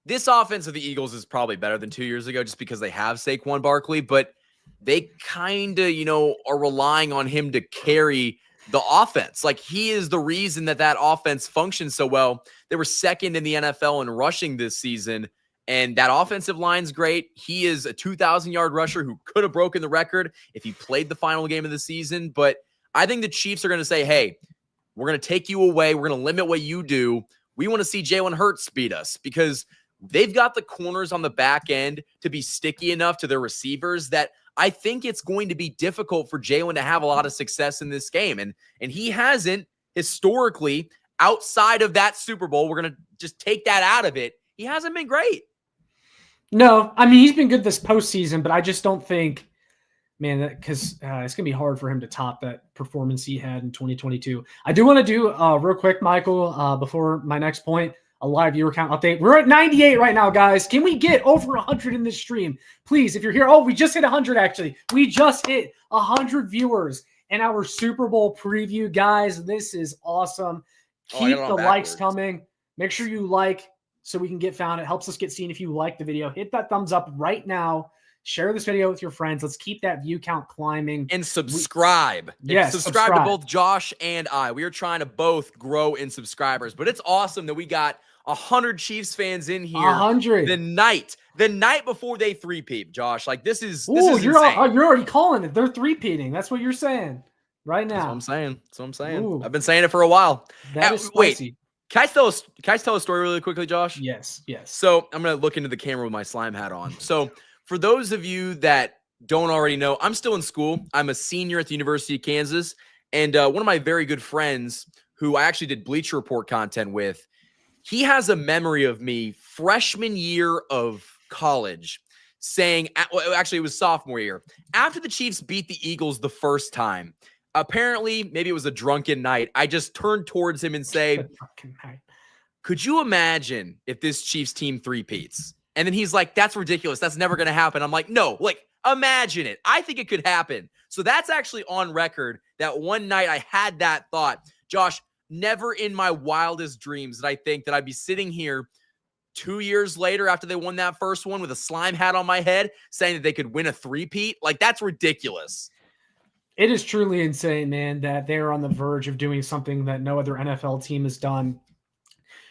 this offense of the Eagles is probably better than 2 years ago just because they have Saquon Barkley, but they kind of, are relying on him to carry the offense. He is the reason that offense functions so well. They were second in the NFL in rushing this season. And that offensive line's great. He is a 2,000-yard rusher who could have broken the record if he played the final game of the season. But I think the Chiefs are going to say, hey, we're going to take you away. We're going to limit what you do. We want to see Jalen Hurts beat us because they've got the corners on the back end to be sticky enough to their receivers that I think it's going to be difficult for Jalen to have a lot of success in this game. And he hasn't historically outside of that Super Bowl. We're going to just take that out of it. He hasn't been great. No, I mean, he's been good this postseason, but I just don't think, man, because it's going to be hard for him to top that performance he had in 2022. I do want to do real quick, Michael, before my next point, a live viewer count update. We're at 98 right now, guys. Can we get over 100 in this stream? Please, if you're here. Oh, we just hit 100, actually. We just hit 100 viewers in our Super Bowl preview, guys. This is awesome. Keep the likes coming. Make sure you like so we can get found. It helps us get seen if you like the video. Hit that thumbs up right now. Share this video with your friends. Let's keep that view count climbing. And subscribe. Yes, subscribe to both Josh and I. We are trying to both grow in subscribers. But it's awesome that we got 100 Chiefs fans in here. 100. The night before they three-peat, Josh. Like, this is you're insane. You're already calling it. They're three-peating. That's what you're saying right now. That's what I'm saying. Ooh. I've been saying it for a while. That is spicy. Wait. Can I tell a story really quickly, Josh? Yes. So I'm going to look into the camera with my slime hat on. So for those of you that don't already know, I'm still in school. I'm a senior at the University of Kansas. And one of my very good friends who I actually did Bleacher Report content with, he has a memory of me freshman year of college saying, actually it was sophomore year, after the Chiefs beat the Eagles the first time, apparently, maybe it was a drunken night. I just turned towards him and say, could you imagine if this Chiefs team three-peats? And then he's like, that's ridiculous. That's never going to happen. I'm like, no, like, imagine it. I think it could happen. So that's actually on record that one night I had that thought. Josh, never in my wildest dreams did I think that I'd be sitting here 2 years later after they won that first one with a slime hat on my head saying that they could win a three-peat. Like, that's ridiculous. It is truly insane, man, that they're on the verge of doing something that no other NFL team has done.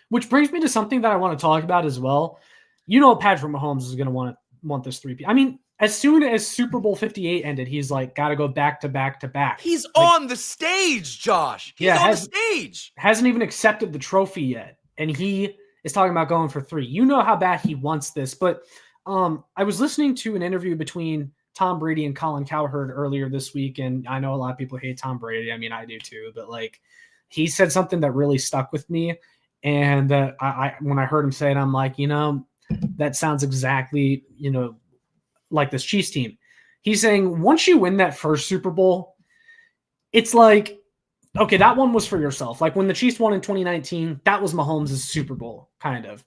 Which brings me to something that I want to talk about as well. You know, Patrick Mahomes is going to want this three-peat. I mean, as soon as Super Bowl 58 ended, he's like, got to go back to back to back. He's on the stage, Josh. He's on the stage. Hasn't even accepted the trophy yet. And he is talking about going for three. You know how bad he wants this. But I was listening to an interview between Tom Brady and Colin Cowherd earlier this week. And I know a lot of people hate Tom Brady. I mean, I do too. But like, he said something that really stuck with me. And I when I heard him say it, I'm like, you know, that sounds exactly, you know, like this Chiefs team. He's saying once you win that first Super Bowl, it's like, okay, that one was for yourself. Like when the Chiefs won in 2019, that was Mahomes' Super Bowl, kind of.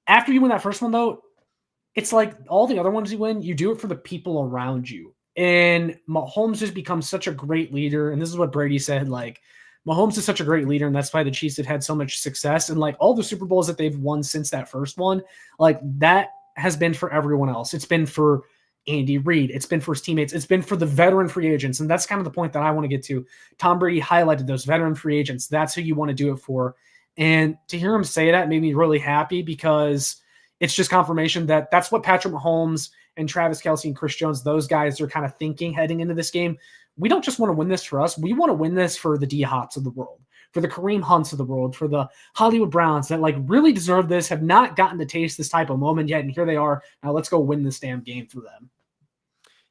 After you win that first one, though, it's like all the other ones you win, you do it for the people around you. And Mahomes has become such a great leader. And this is what Brady said, like, Mahomes is such a great leader, and that's why the Chiefs have had so much success. And like all the Super Bowls that they've won since that first one, like that has been for everyone else. It's been for Andy Reid. It's been for his teammates. It's been for the veteran free agents. And that's kind of the point that I want to get to. Tom Brady highlighted those veteran free agents. That's who you want to do it for. And to hear him say that made me really happy because it's just confirmation that that's what Patrick Mahomes and Travis Kelce and Chris Jones, those guys are kind of thinking heading into this game. We don't just want to win this for us. We want to win this for the D-Hops of the world, for the Kareem Hunts of the world, for the Hollywood Browns that like really deserve this, have not gotten to taste this type of moment yet. And here they are. Now let's go win this damn game for them.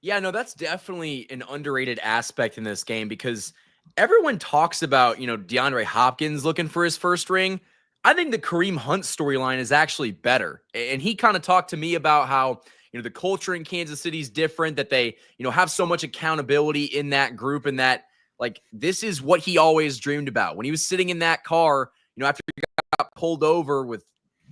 Yeah, no, that's definitely an underrated aspect in this game because everyone talks about, you know, DeAndre Hopkins looking for his first ring. I think the Kareem Hunt storyline is actually better. And he kind of talked to me about how, you know, the culture in Kansas City is different, that they, you know, have so much accountability in that group and that, like, this is what he always dreamed about. When he was sitting in that car, you know, after he got pulled over with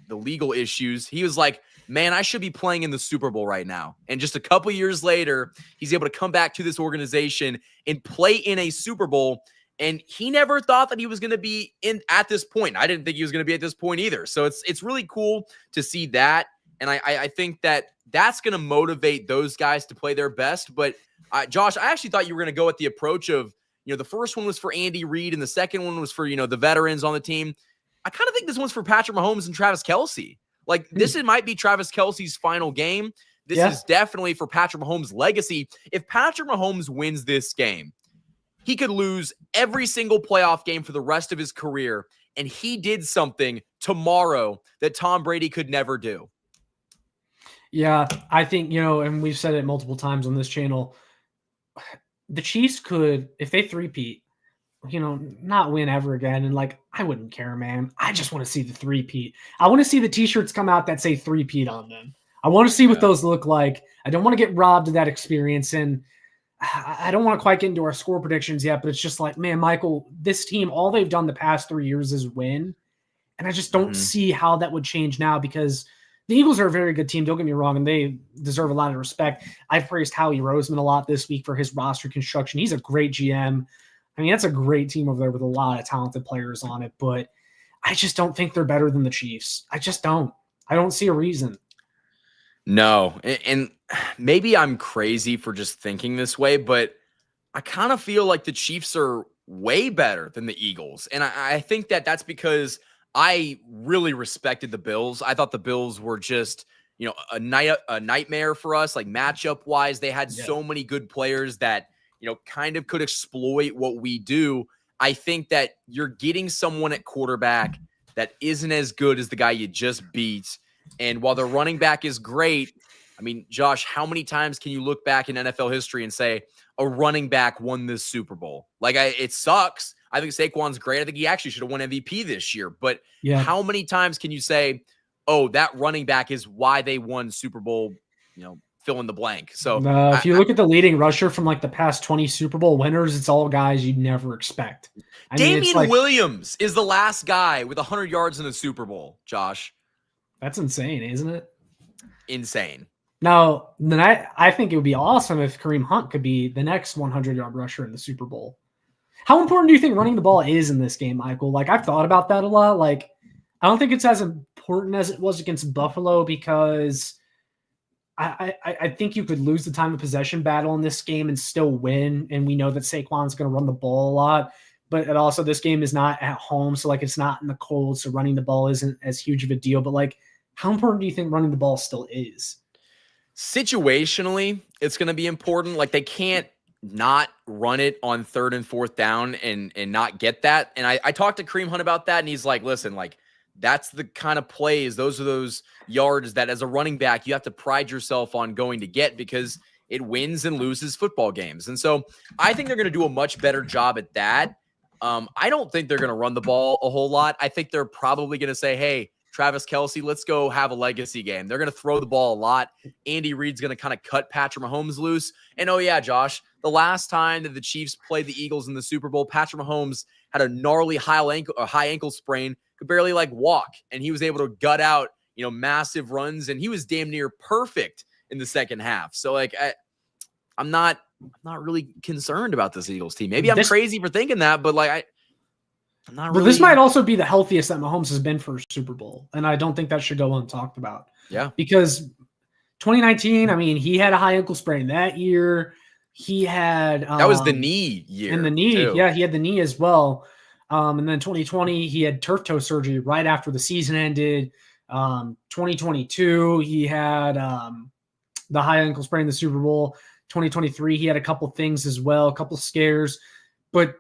the legal issues, he was like, man, I should be playing in the Super Bowl right now. And just a couple years later, he's able to come back to this organization and play in a Super Bowl. And he never thought that he was going to be in at this point. I didn't think he was going to be at this point either. So it's really cool to see that. And I think that that's going to motivate those guys to play their best. But Josh, I actually thought you were going to go at the approach of, you know, the first one was for Andy Reid and the second one was for, you know, the veterans on the team. I kind of think this one's for Patrick Mahomes and Travis Kelce. Like, might be Travis Kelce's final game. This is definitely for Patrick Mahomes' legacy. If Patrick Mahomes wins this game, he could lose every single playoff game for the rest of his career, and he did something tomorrow that Tom Brady could never do. Yeah, I think, and we've said it multiple times on this channel, the Chiefs could, if they three-peat, not win ever again. And I wouldn't care, man. I just want to see the three-peat. I want to see the t-shirts come out that say three-peat on them. I want to see what those look like. I don't want to get robbed of that experience. And I don't want to quite get into our score predictions yet, but it's just like, man, Michael, this team, all they've done the past 3 years is win. And I just don't see how that would change now, because the Eagles are a very good team. Don't get me wrong, and they deserve a lot of respect. I've praised Howie Roseman a lot this week for his roster construction. He's a great GM. I mean, that's a great team over there with a lot of talented players on it, but I just don't think they're better than the Chiefs. I just don't. I don't see a reason. No, and maybe I'm crazy for just thinking this way, but I kind of feel like the Chiefs are way better than the Eagles. And I think that's because I really respected the Bills. I thought the Bills were just, a nightmare for us, like matchup wise. They had so many good players that, kind of could exploit what we do. I think that you're getting someone at quarterback that isn't as good as the guy you just beat. And while their running back is great, I mean, Josh, how many times can you look back in NFL history and say a running back won this Super Bowl? It sucks. I think Saquon's great. I think he actually should have won MVP this year. But how many times can you say, oh, that running back is why they won Super Bowl, fill in the blank? So if you look at the leading rusher from the past 20 Super Bowl winners, it's all guys you'd never expect. Damian Williams is the last guy with 100 yards in the Super Bowl, Josh. That's insane, isn't it? Insane. Now, then I think it would be awesome if Kareem Hunt could be the next 100-yard rusher in the Super Bowl. How important do you think running the ball is in this game, Michael? I've thought about that a lot. I don't think it's as important as it was against Buffalo, because I think you could lose the time of possession battle in this game and still win. And we know that Saquon's going to run the ball a lot. But also, this game is not at home, so it's not in the cold, so running the ball isn't as huge of a deal. But how important do you think running the ball still is? Situationally, it's going to be important. They can't not run it on 3rd and 4th down and not get that. And I talked to Kareem Hunt about that, and he's like, listen, that's the kind of plays, those are those yards that as a running back you have to pride yourself on going to get, because it wins and loses football games. And so I think they're going to do a much better job at that. I don't think they're going to run the ball a whole lot. I think they're probably going to say, hey, Travis Kelce, let's go have a legacy game. They're going to throw the ball a lot. Andy Reid's going to kind of cut Patrick Mahomes loose. And oh yeah, Josh, the last time that the Chiefs played the Eagles in the Super Bowl, Patrick Mahomes had a gnarly high ankle sprain, could barely walk. And he was able to gut out, massive runs. And he was damn near perfect in the second half. So I'm not really concerned about this Eagles team. Maybe I'm crazy for thinking that, but I'm not really. But this might also be the healthiest that Mahomes has been for a Super Bowl, and I don't think that should go untalked about. Yeah, because 2019, I mean, he had a high ankle sprain that year. He had that was the knee year, and the knee, too. Yeah, he had the knee as well. And then 2020, he had turf toe surgery right after the season ended. 2022, he had the high ankle sprain in the Super Bowl. 2023, he had a couple things as well, a couple scares, but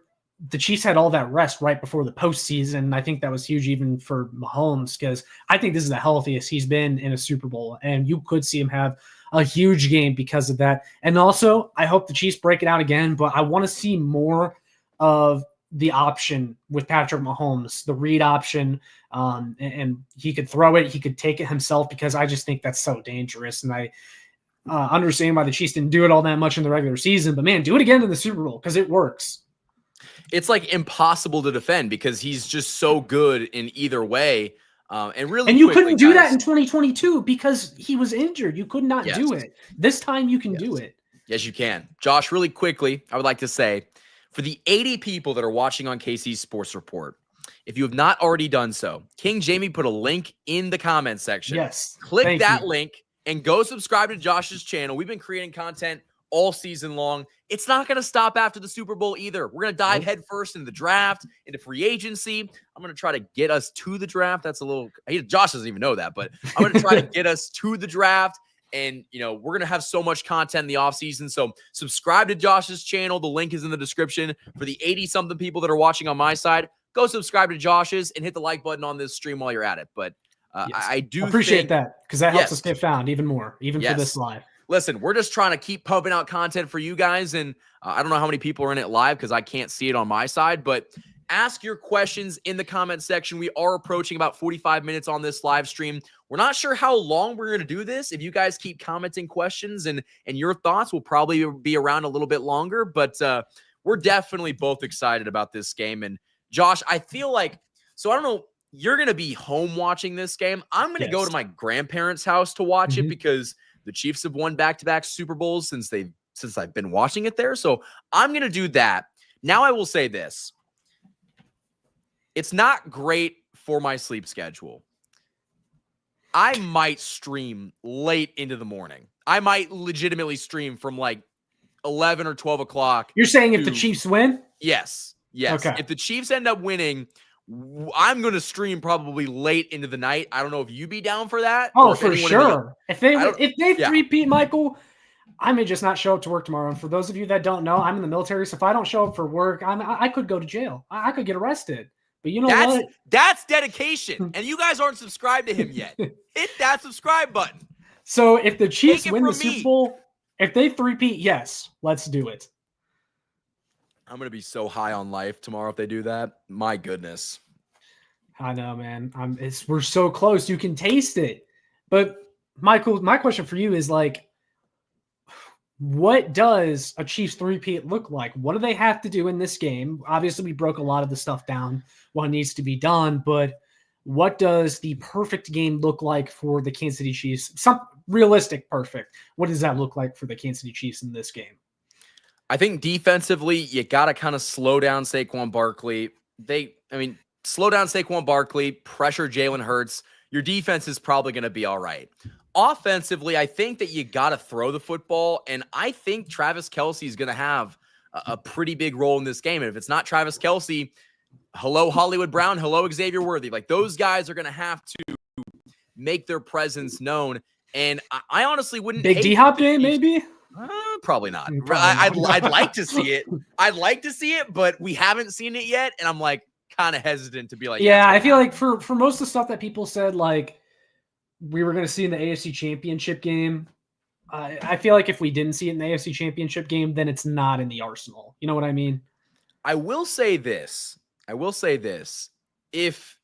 the Chiefs had all that rest right before the postseason. I think that was huge even for Mahomes, because I think this is the healthiest he's been in a Super Bowl, and you could see him have a huge game because of that. And also, I hope the Chiefs break it out again, but I want to see more of the option with Patrick Mahomes, the read option, and he could throw it, he could take it himself, because I just think that's so dangerous. And I understand why the Chiefs didn't do it all that much in the regular season, but man, do it again in the Super Bowl, because it works. It's impossible to defend because he's just so good in either way. And you couldn't do that in 2022 because he was injured. You could not do it. This time you can do it. Yes, you can. Josh, really quickly, I would like to say, for the 80 people that are watching on KC's Sports Report, if you have not already done so, King Jamie put a link in the comment section. Yes. Click that link and go subscribe to Josh's channel. We've been creating content all season long. It's not going to stop after the Super Bowl either. We're going to dive headfirst into the draft, into free agency. I'm going to try to get us to the draft. That's a little, Josh doesn't even know that, but I'm going to try to get us to the draft. And, we're going to have so much content in the offseason. So subscribe to Josh's channel. The link is in the description. For the 80-something people that are watching on my side, go subscribe to Josh's and hit the like button on this stream while you're at it. But I do appreciate that, because that helps us get found even more, even for this live. Listen, we're just trying to keep pumping out content for you guys. And I don't know how many people are in it live because I can't see it on my side. But ask your questions in the comment section. We are approaching about 45 minutes on this live stream. We're not sure how long we're going to do this. If you guys keep commenting questions and your thoughts, will probably be around a little bit longer. But we're definitely both excited about this game. And Josh, I feel like, so I don't know, you're going to be home watching this game. I'm going to go to my grandparents' house to watch it because the Chiefs have won back-to-back Super Bowls since I've been watching it there. So I'm going to do that. Now I will say this. It's not great for my sleep schedule. I might stream late into the morning. I might legitimately stream from like 11 or 12 o'clock. You're saying if the Chiefs win? Yes. Okay. If the Chiefs end up winning, I'm going to stream probably late into the night. I don't know if you'd be down for that. Oh, for sure. If they three-peat, Michael, I may just not show up to work tomorrow. And for those of you that don't know, I'm in the military. So if I don't show up for work, I could go to jail. I could get arrested. But you know what? That's dedication. And you guys aren't subscribed to him yet. Hit that subscribe button. So if the Chiefs win the Super Bowl, if they three-peat, yes, let's do it. I'm going to be so high on life tomorrow if they do that. My goodness. I know, man. We're so close. You can taste it. But Michael, my question for you is like, what does a Chiefs three-peat look like? What do they have to do in this game? Obviously, we broke a lot of the stuff down, what needs to be done, but what does the perfect game look like for the Kansas City Chiefs? Some realistic perfect. What does that look like for the Kansas City Chiefs in this game? I think defensively, you got to kind of slow down Saquon Barkley. Slow down Saquon Barkley, pressure Jalen Hurts. Your defense is probably going to be all right. Offensively, I think that you got to throw the football, and I think Travis Kelce is going to have a pretty big role in this game. And if it's not Travis Kelce, hello Hollywood Brown, hello Xavier Worthy. Like, those guys are going to have to make their presence known. And I honestly wouldn't. Big D-Hop game, maybe? Probably not. I'd like to see it. I'd like to see it, but we haven't seen it yet. And I'm like kind of hesitant to be like, yeah, I feel like for most of the stuff that people said, like we were going to see in the AFC Championship game, I feel like if we didn't see it in the AFC Championship game, then it's not in the arsenal. You know what I mean? I will say this. If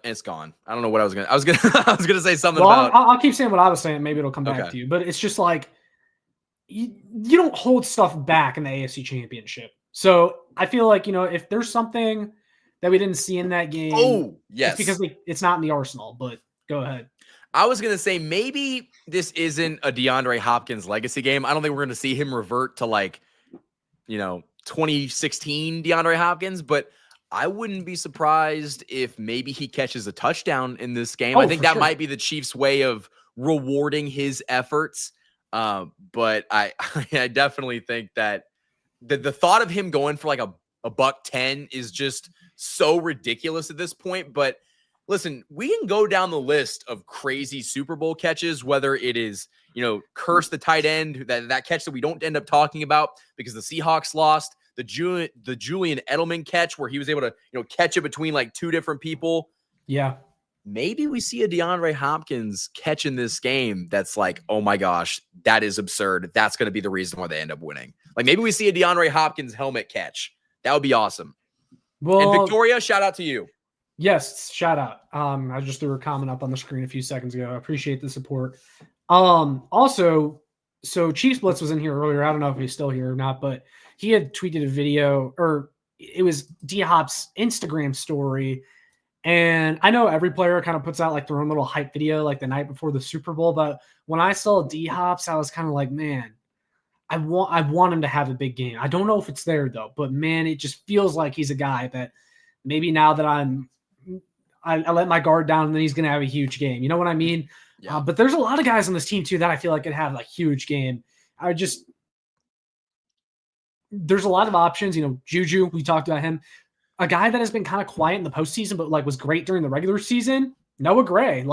it's gone. I don't know what I was gonna say something about. I'll keep saying what I was saying. Maybe it'll come back to you. But it's just like you don't hold stuff back in the AFC Championship. So I feel like, if there's something that we didn't see in that game, it's because it's not in the arsenal. But go ahead. I was gonna say maybe this isn't a DeAndre Hopkins legacy game. I don't think we're gonna see him revert to 2016 DeAndre Hopkins, but I wouldn't be surprised if maybe he catches a touchdown in this game. I think that might be the Chiefs' way of rewarding his efforts. But I definitely think that the thought of him going for like a $110 is just so ridiculous at this point. But listen, we can go down the list of crazy Super Bowl catches, whether it is, curse the tight end, that catch that we don't end up talking about because the Seahawks lost, the Julian Edelman catch where he was able to, catch it between like two different people. Yeah. Maybe we see a DeAndre Hopkins catch in this game that's like, oh my gosh, that is absurd. That's going to be the reason why they end up winning. Like maybe we see a DeAndre Hopkins helmet catch. That would be awesome. Well, and Victoria, shout out to you. Yes, shout out. I just threw a comment up on the screen a few seconds ago. I appreciate the support. Also, so Chiefs Blitz was in here earlier. I don't know if he's still here or not, but he had tweeted a video, or it was D-Hop's Instagram story. And I know every player kind of puts out like their own little hype video like the night before the Super Bowl. But when I saw D-Hop's, I was kind of like, man, I want him to have a big game. I don't know if it's there though, but man, it just feels like he's a guy that maybe now that I let my guard down and then he's going to have a huge game. You know what I mean? Yeah. But there's a lot of guys on this team too that I feel like could have a huge game. there's a lot of options. Juju, we talked about him. A guy that has been kind of quiet in the postseason, but was great during the regular season, Noah Gray.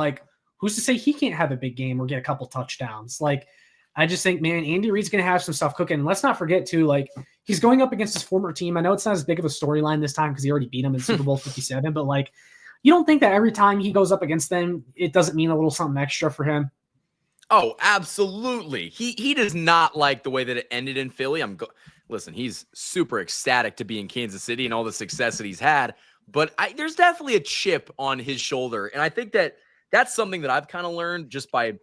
Who's to say he can't have a big game or get a couple touchdowns? I just think, man, Andy Reid's going to have some stuff cooking. And let's not forget, too, he's going up against his former team. I know it's not as big of a storyline this time because he already beat him in Super Bowl 57, but, you don't think that every time he goes up against them, it doesn't mean a little something extra for him? Oh, absolutely. He does not like the way that it ended in Philly. Listen, he's super ecstatic to be in Kansas City and all the success that he's had, but there's definitely a chip on his shoulder. And I think that's something that I've kind of learned just by,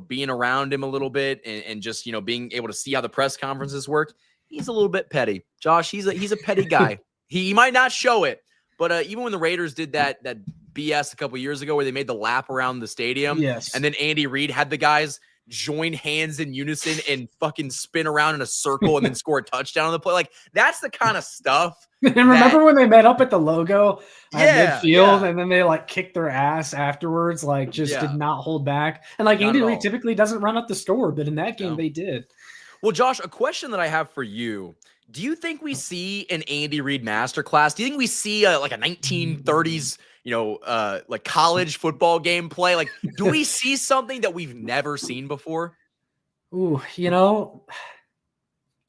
being around him a little bit and just, being able to see how the press conferences work. He's a little bit petty. Josh, he's a petty guy. He might not show it, but even when the Raiders did that BS a couple years ago where they made the lap around the stadium, yes, and then Andy Reid had the guys join hands in unison and fucking spin around in a circle and then score a touchdown on the play. That's the kind of stuff. And remember when they met up at the logo at midfield and then they kicked their ass afterwards, did not hold back. And Andy Reid typically doesn't run up the score, but in that game they did. Well, Josh, a question that I have for you. Do you think we see an Andy Reid masterclass? Do you think we see a 1930s, college football game play? Do we see something that we've never seen before? Ooh,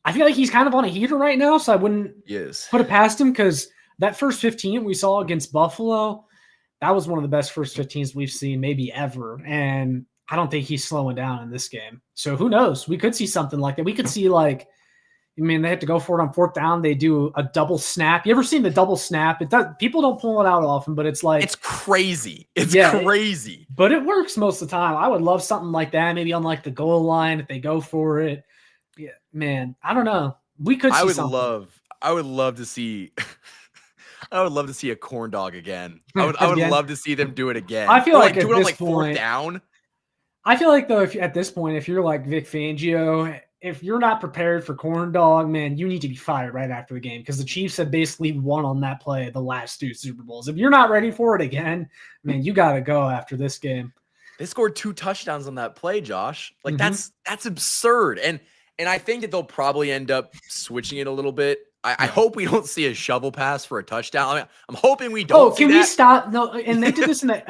I feel like he's kind of on a heater right now, so I wouldn't put it past him because that first 15 we saw against Buffalo, that was one of the best first 15s we've seen maybe ever. And I don't think he's slowing down in this game. So who knows? We could see something like that. We could see they have to go for it on fourth down. They do a double snap. You ever seen the double snap? People don't pull it out often, but it's it's crazy. It's crazy. But it works most of the time. I would love something like that. Maybe on the goal line if they go for it. Yeah, man. I don't know. We could. I would love to see. I would love to see a corn dog again. I would love to see them do it again. I feel like do it on fourth down. I feel like though, if at this point, if you're Vic Fangio, if you're not prepared for corn dog, man, you need to be fired right after the game because the Chiefs have basically won on that play the last two Super Bowls. If you're not ready for it again, man, you got to go after this game. They scored 2 touchdowns on that play, Josh. That's absurd. And I think that they'll probably end up switching it a little bit. I hope we don't see a shovel pass for a touchdown. I'm hoping we don't. Oh, can we stop? No, and they did this in the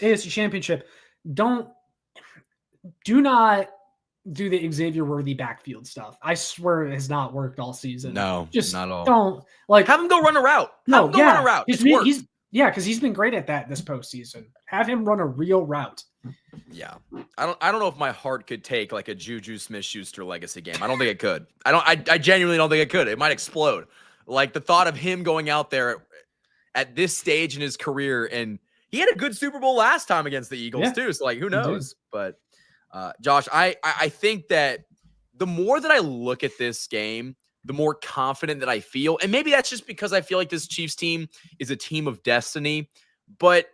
AFC Championship. Do not do the Xavier Worthy backfield stuff. I swear it has not worked all season. No, just not all. Don't have him go run a route. Run a route. Because he's been great at that this postseason. Have him run a real route. Yeah, I don't know if my heart could take a Juju Smith-Schuster legacy game. I don't think it could. I genuinely don't think it could. It might explode. The thought of him going out there at this stage in his career, and he had a good Super Bowl last time against the Eagles too. So who knows? But Josh, I think that the more that I look at this game, the more confident that I feel. And maybe that's just because I feel like this Chiefs team is a team of destiny, but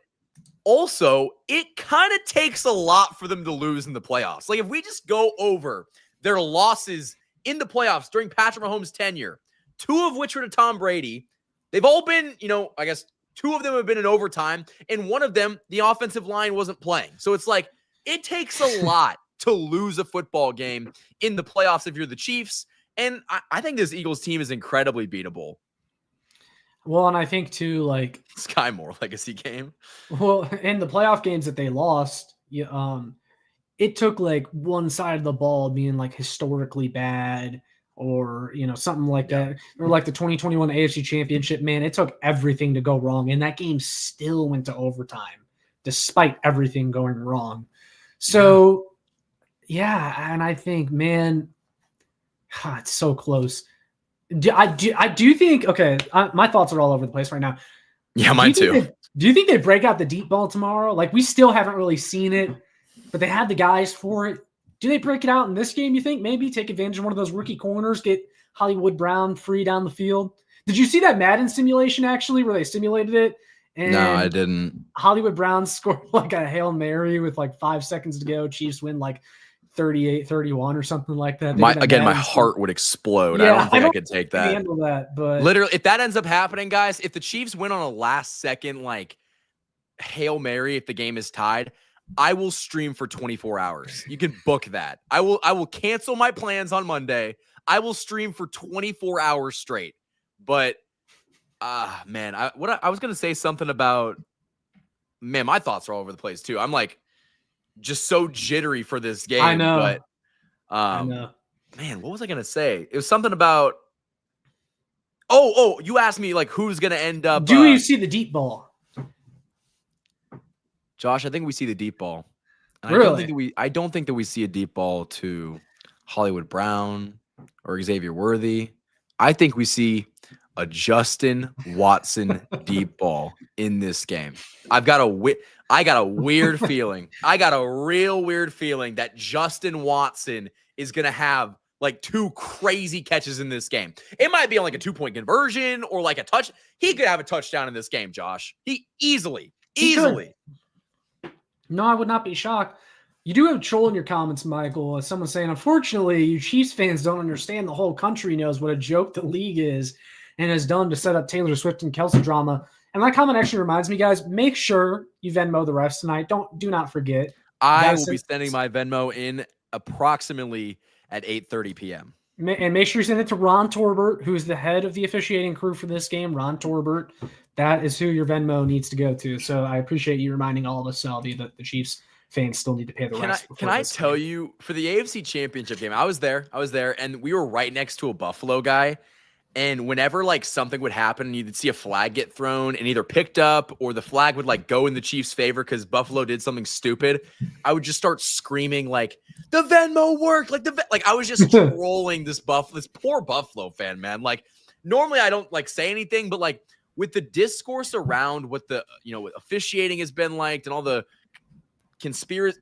also it kind of takes a lot for them to lose in the playoffs. If we just go over their losses in the playoffs during Patrick Mahomes' tenure, 2 of which were to Tom Brady, they've all been, I guess 2 of them have been in overtime, and 1 of them, the offensive line wasn't playing. So it's it takes a lot to lose a football game in the playoffs if you're the Chiefs. And I think this Eagles team is incredibly beatable. Well, and I think too, Sky Moore legacy game. Well, in the playoff games that they lost, it took one side of the ball being historically bad or, something like that. Or the 2021 AFC Championship, man, it took everything to go wrong. And that game still went to overtime despite everything going wrong. So, and I think, man, it's so close. I do think, okay, my thoughts are all over the place right now. Yeah, mine too. Do you think they break out the deep ball tomorrow? We still haven't really seen it, but they had the guys for it. Do they break it out in this game, you think? Maybe take advantage of one of those rookie corners, get Hollywood Brown free down the field? Did you see that Madden simulation, actually, where they simulated it? And no, I didn't. Hollywood Brown scored a Hail Mary with 5 seconds to go. Chiefs win 38-31 or something like that. My heart would explode. I don't think I could take that. Handle that, but literally, if that ends up happening, guys, if the Chiefs win on a last second Hail Mary, if the game is tied, I will stream for 24 hours. You can book that. I will cancel my plans on Monday. I will stream for 24 hours straight. But man, I was gonna say something about, man, my thoughts are all over the place too. I'm like just so jittery for this game. I know. But I know. man, what was I gonna say? It was something about you asked me like who's gonna end up. Do you see the deep ball? Josh, I think we see the deep ball. And Really? I don't think that we see a deep ball to Hollywood Brown or Xavier Worthy. I think we see a Justin Watson deep ball in this game. I got a weird feeling. I got a real weird feeling that Justin Watson is going to have like 2 crazy catches in this game. It might be on like a 2-point conversion or like a touch. He could have a touchdown in this game, Josh. He easily. No, I would not be shocked. You do have troll in your comments, Michael. Someone saying, unfortunately, you Chiefs fans don't understand the whole country knows what a joke the league is and has done to set up Taylor Swift and Kelce drama. And that comment actually reminds me, guys, make sure you Venmo the refs tonight. Do not forget. I will be sending my Venmo in approximately at 8:30 p.m. And make sure you send it to Ron Torbert, who's the head of the officiating crew for this game. Ron Torbert. That is who your Venmo needs to go to. So I appreciate you reminding all of us, Salvi, that the Chiefs fans still need to pay the rest. Can I tell you, for the AFC Championship game, I was there, and we were right next to a Buffalo guy. And whenever like something would happen, you'd see a flag get thrown and either picked up or the flag would like go in the Chiefs' favor because Buffalo did something stupid, I would just start screaming like, "The Venmo worked!" Like I was just trolling this poor Buffalo fan, man. Like normally I don't like say anything, but like with the discourse around what the what officiating has been like and all the conspiracy,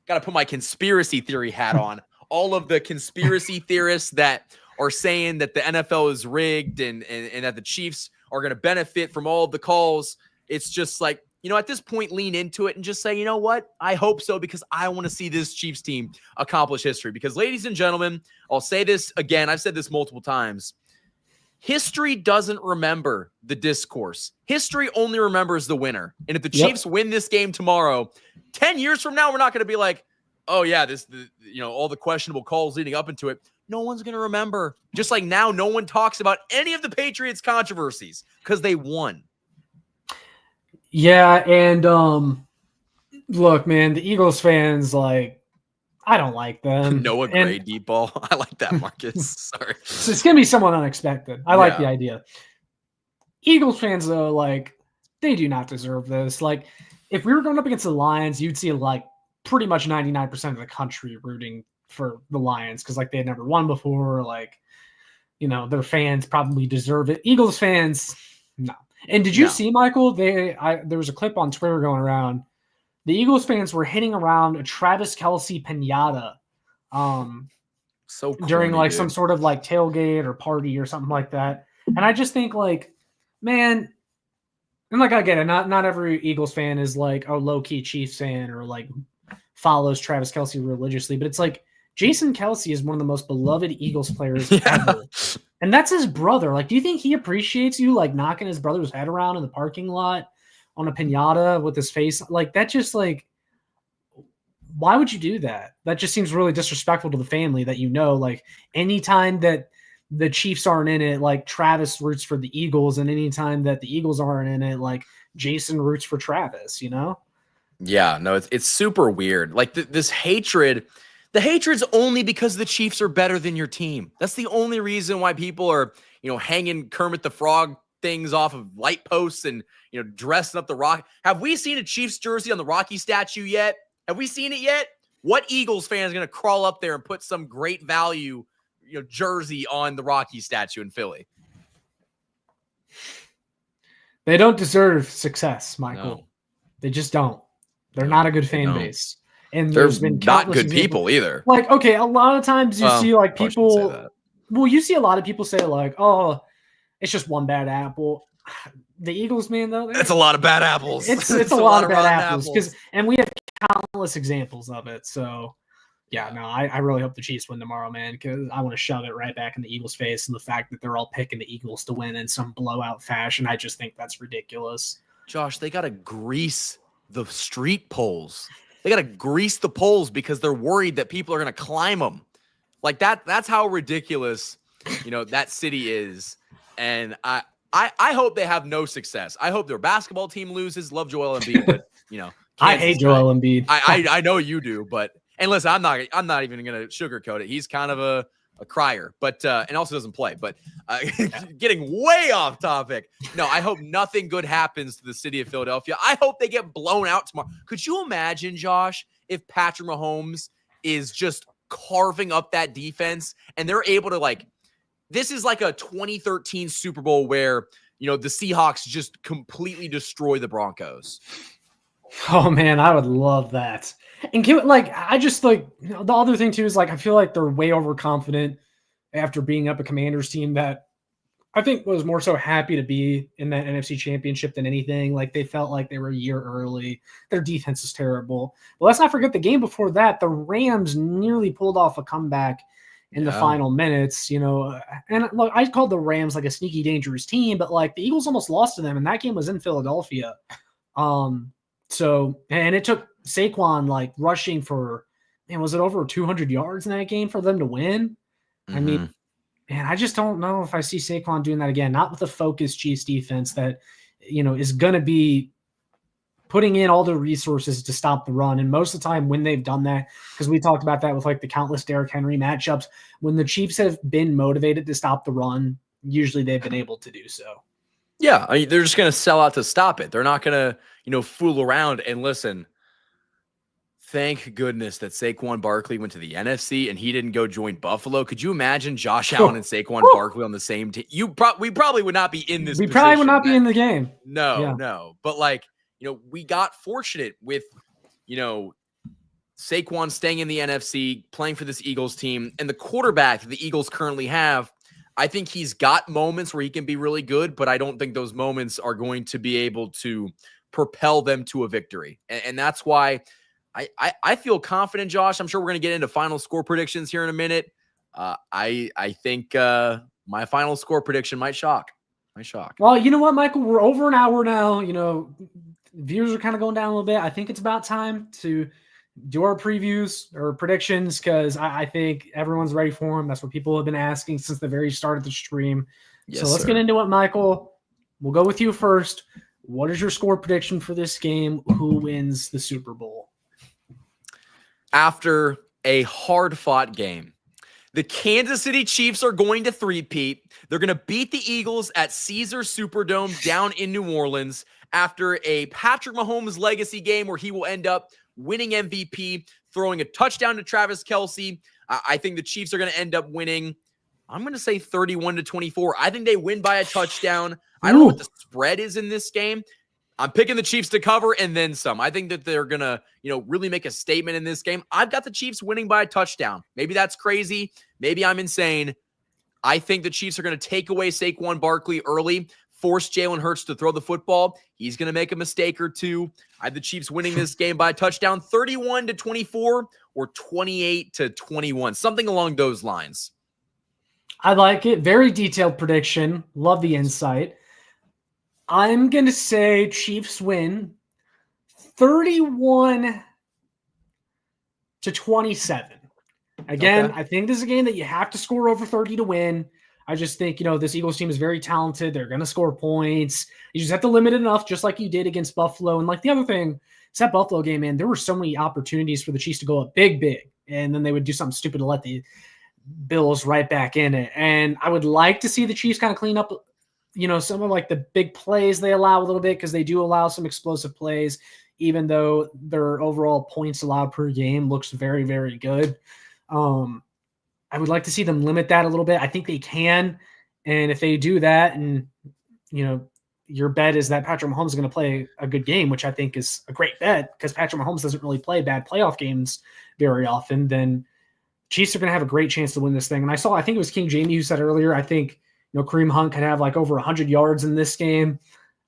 got to put my conspiracy theory hat on. All of the conspiracy theorists that are saying that the NFL is rigged and that the Chiefs are going to benefit from all of the calls. It's just like, at this point, lean into it and just say, you know what? I hope so because I want to see this Chiefs team accomplish history. Because, ladies and gentlemen, I'll say this again. I've said this multiple times. History doesn't remember the discourse. History only remembers the winner. And if the Chiefs win this game tomorrow, 10 years from now, we're not going to be like, oh, yeah, all the questionable calls leading up into it. No one's going to remember. Just like now, no one talks about any of the Patriots controversies because they won. Yeah, and look, man, the Eagles fans, like, I don't like them. Noah Gray deep ball. I like that, Marcus. Sorry. So it's going to be someone unexpected. I like the idea. Eagles fans, though, like, they do not deserve this. Like, if we were going up against the Lions, you'd see, like, pretty much 99% of the country rooting for the Lions because like they had never won before, like their fans probably deserve it. Eagles fans, no. And did you see, Michael? There was a clip on Twitter going around. The Eagles fans were hitting around a Travis Kelce pinata, so corny, during like dude. some sort of like tailgate or party or something like that. And I just think like, man, and like I get it, not every Eagles fan is like a low key Chiefs fan or like follows Travis Kelce religiously, but it's like Jason Kelce is one of the most beloved Eagles players ever. And that's his brother. Like, do you think he appreciates you like knocking his brother's head around in the parking lot on a piñata with his face? Like, that just like, why would you do that? That just seems really disrespectful to the family that like anytime that the Chiefs aren't in it, like Travis roots for the Eagles, and anytime that the Eagles aren't in it, like Jason roots for Travis, Yeah, no, it's super weird. Like this hatred, the hatred's only because the Chiefs are better than your team. That's the only reason why people are, hanging Kermit the Frog things off of light posts and, dressing up the Rock. Have we seen a Chiefs jersey on the Rocky statue yet? Have we seen it yet? What Eagles fan is going to crawl up there and put some great value, jersey on the Rocky statue in Philly? They don't deserve success, Michael. No. They just don't. They're not a good fan base. And there's been not good people either. Like, okay, a lot of times you see like people, you see a lot of people say like, oh, it's just one bad apple. The Eagles, man, though, it's a lot of bad apples. It's a lot of bad apples and we have countless examples of it. So yeah, no, I really hope the Chiefs win tomorrow, man, because I want to shove it right back in the Eagles' face and the fact that they're all picking the Eagles to win in some blowout fashion. I just think that's ridiculous. Josh, they got to grease the street poles. gotta grease the poles because they're worried that people are gonna climb them. Like that's how ridiculous, that city is. And I hope they have no success. I hope their basketball team loses. Love Joel Embiid, but I hate Joel Embiid. I know you do, and listen, I'm not even gonna sugarcoat it. He's kind of a crier, but and also doesn't play. But getting way off topic. No, I hope nothing good happens to the city of Philadelphia. I hope they get blown out tomorrow. Could you imagine, Josh, if Patrick Mahomes is just carving up that defense and they're able to this is like a 2013 Super Bowl where the Seahawks just completely destroy the Broncos. Oh man, I would love that. And I just the other thing too is I feel like they're way overconfident after being up a Commanders team that I think was more so happy to be in that NFC Championship than anything. They felt like they were a year early. Their defense is terrible. But let's not forget the game before that. The Rams nearly pulled off a comeback in the final minutes. And look, I called the Rams a sneaky, dangerous team, but the Eagles almost lost to them, and that game was in Philadelphia. So, and it took Saquon rushing for, was it over 200 yards in that game for them to win? Mm-hmm. I mean, man, I just don't know if I see Saquon doing that again, not with a focused Chiefs defense that, is going to be putting in all the resources to stop the run. And most of the time when they've done that, because we talked about that with the countless Derrick Henry matchups, when the Chiefs have been motivated to stop the run, usually they've been able to do so. Yeah, they're just going to sell out to stop it. They're not going to, fool around. And listen, thank goodness that Saquon Barkley went to the NFC and he didn't go join Buffalo. Could you imagine Josh Allen and Saquon Barkley on the same team? We probably would not be in this. We probably would not be in the game. No. But we got fortunate with, Saquon staying in the NFC, playing for this Eagles team, and the quarterback that the Eagles currently have. I think he's got moments where he can be really good, but I don't think those moments are going to be able to propel them to a victory. And that's why I feel confident, Josh. I'm sure we're going to get into final score predictions here in a minute. I think my final score prediction might shock. Well, you know what, Michael? We're over an hour now. Viewers are kind of going down a little bit. I think it's about time to do our previews or predictions because I think everyone's ready for them. That's what people have been asking since the very start of the stream. Yes, so let's get into it, Michael. We'll go with you first. What is your score prediction for this game? Who wins the Super Bowl? After a hard-fought game, the Kansas City Chiefs are going to three-peat. They're going to beat the Eagles at Caesar Superdome down in New Orleans after a Patrick Mahomes legacy game where he will end up winning MVP, throwing a touchdown to Travis Kelce. I think the Chiefs are going to end up winning. I'm going to say 31-24. I think they win by a touchdown. I don't know what the spread is in this game. I'm picking the Chiefs to cover and then some. I think that they're going to, really make a statement in this game. I've got the Chiefs winning by a touchdown. Maybe that's crazy. Maybe I'm insane. I think the Chiefs are going to take away Saquon Barkley early, force Jalen Hurts to throw the football. He's going to make a mistake or two. I have the Chiefs winning this game by a touchdown, 31-24 or 28-21, something along those lines. I like it. Very detailed prediction. Love the insight. I'm going to say Chiefs win 31-27. Again, okay. I think this is a game that you have to score over 30 to win. I just think, this Eagles team is very talented. They're going to score points. You just have to limit it enough, just like you did against Buffalo. And the other thing, it's that Buffalo game, man, there were so many opportunities for the Chiefs to go up big, and then they would do something stupid to let the Bills right back in it. And I would like to see the Chiefs kind of clean up, some of the big plays they allow a little bit because they do allow some explosive plays, even though their overall points allowed per game looks very, very good. I would like to see them limit that a little bit. I think they can. And if they do that and, your bet is that Patrick Mahomes is going to play a good game, which I think is a great bet because Patrick Mahomes doesn't really play bad playoff games very often, then Chiefs are going to have a great chance to win this thing. And I think it was King Jamie who said earlier, I think, Kareem Hunt could have over 100 yards in this game.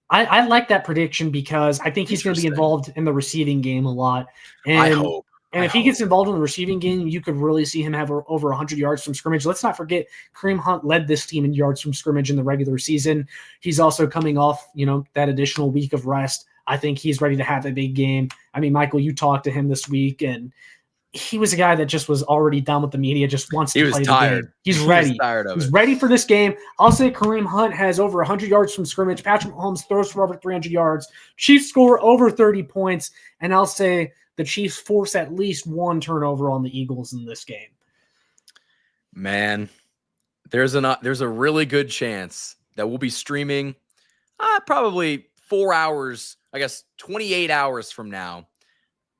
I like that prediction because I think he's going to be involved in the receiving game a lot. And I hope. And if he gets involved in the receiving game, you could really see him have over 100 yards from scrimmage. Let's not forget, Kareem Hunt led this team in yards from scrimmage in the regular season. He's also coming off, that additional week of rest. I think he's ready to have a big game. I mean, Michael, you talked to him this week, and he was a guy that just was already done with the media, just wants to play the game. He's ready. He's ready for this game. I'll say Kareem Hunt has over 100 yards from scrimmage. Patrick Mahomes throws for over 300 yards. Chiefs score over 30 points, and I'll say the Chiefs force at least one turnover on the Eagles in this game. Man, there's a really good chance that we'll be streaming probably 4 hours, I guess 28 hours from now,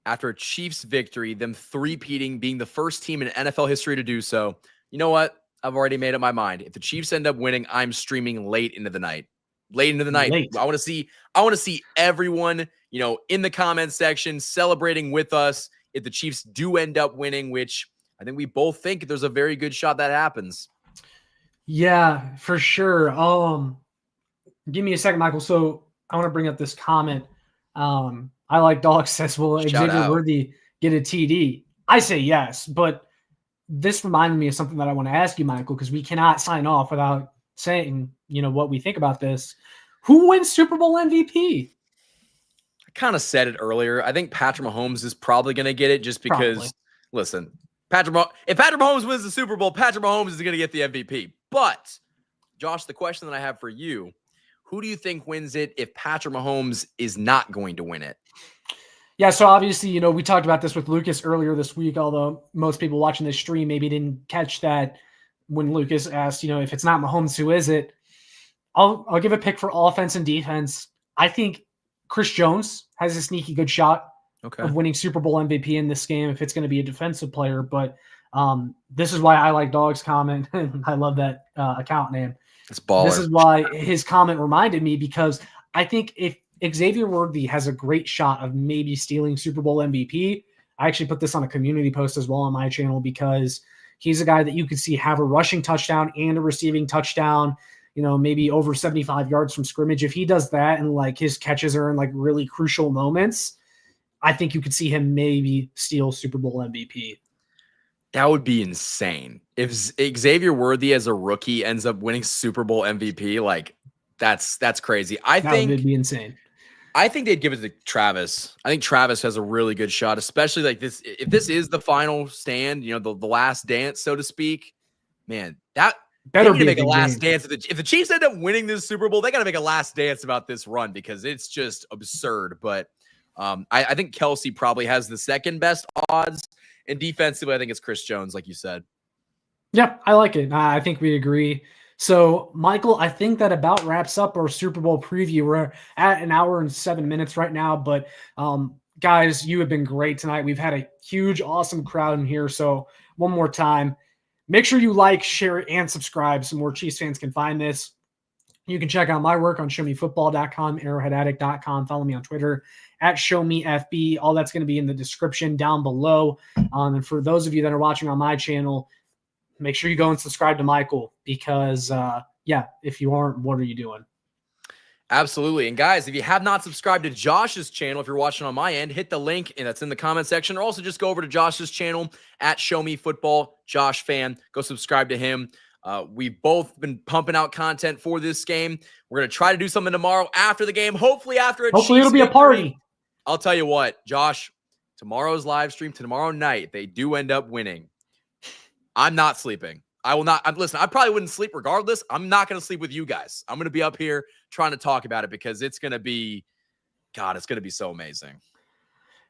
after a Chiefs victory, them three-peating, being the first team in NFL history to do so. You know what? I've already made up my mind. If the Chiefs end up winning, I'm streaming late into the night. Late into the night. I want to see everyone, in the comment section celebrating with us if the Chiefs do end up winning, which I think we both think there's a very good shot that happens. Yeah, for sure. Give me a second, Michael. So I want to bring up this comment. I like Dog says, will Xavier Worthy get a TD? I say yes, but this reminded me of something that I want to ask you, Michael, because we cannot sign off without saying, what we think about this. Who wins Super Bowl MVP? I kind of said it earlier. I think Patrick Mahomes is probably going to get it just because, listen, if Patrick Mahomes wins the Super Bowl, Patrick Mahomes is going to get the MVP. But, Josh, the question that I have for you, who do you think wins it if Patrick Mahomes is not going to win it? Yeah, so obviously, we talked about this with Lucas earlier this week, although most people watching this stream maybe didn't catch that when Lucas asked, if it's not Mahomes, who is it? I'll give a pick for offense and defense. I think Chris Jones has a sneaky good shot of winning Super Bowl MVP in this game if it's going to be a defensive player. But this is why I like Dog's comment. I love that account name. It's baller. This is why his comment reminded me, because I think if Xavier Worthy has a great shot of maybe stealing Super Bowl MVP, I actually put this on a community post as well on my channel, because he's a guy that you could see have a rushing touchdown and a receiving touchdown, maybe over 75 yards from scrimmage. If he does that and his catches are in really crucial moments, I think you could see him maybe steal Super Bowl MVP. That would be insane. If Xavier Worthy as a rookie ends up winning Super Bowl MVP, that's crazy. I think it'd be insane. I think they'd give it to Travis. I think Travis has a really good shot, especially this. If this is the final stand, the last dance, so to speak, man, that better be make a last dance. If the Chiefs end up winning this Super Bowl, they got to make a last dance about this run, because it's just absurd. But I think Kelce probably has the second best odds, and defensively, I think it's Chris Jones, like you said. Yeah, I like it. I think we agree. So, Michael, I think that about wraps up our Super Bowl preview. We're at an hour and 7 minutes right now, but guys, you have been great tonight. We've had a huge, awesome crowd in here. So, one more time, make sure you like, share, and subscribe so more Chiefs fans can find this. You can check out my work on showmefootball.com, arrowheadaddict.com. Follow me on Twitter at showmefb. All that's going to be in the description down below. And for those of you that are watching on my channel, make sure you go and subscribe to Michael, because, if you aren't, what are you doing? Absolutely. And guys, if you have not subscribed to Josh's channel, if you're watching on my end, hit the link and that's in the comment section, or also just go over to Josh's channel at Show Me Football, Josh Fan. Go subscribe to him. We've both been pumping out content for this game. We're going to try to do something tomorrow after the game. Hopefully it'll be a party. I'll tell you what, Josh, tomorrow's live stream, tomorrow night, if they do end up winning, I'm not sleeping. I will not. Listen, I probably wouldn't sleep regardless. I'm not going to sleep with you guys. I'm going to be up here trying to talk about it, because it's going to be, God, it's going to be so amazing.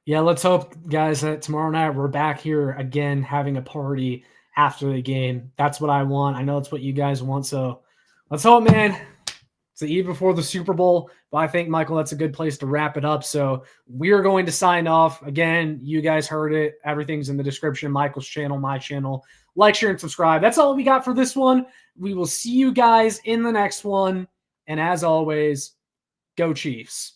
Yeah, let's hope, guys, that tomorrow night we're back here again having a party after the game. That's what I want. I know it's what you guys want. So let's hope, man. It's the eve before the Super Bowl. But I think, Michael, that's a good place to wrap it up. So we are going to sign off. Again, you guys heard it. Everything's in the description. Michael's channel, my channel. Like, share, and subscribe. That's all we got for this one. We will see you guys in the next one. And as always, go Chiefs.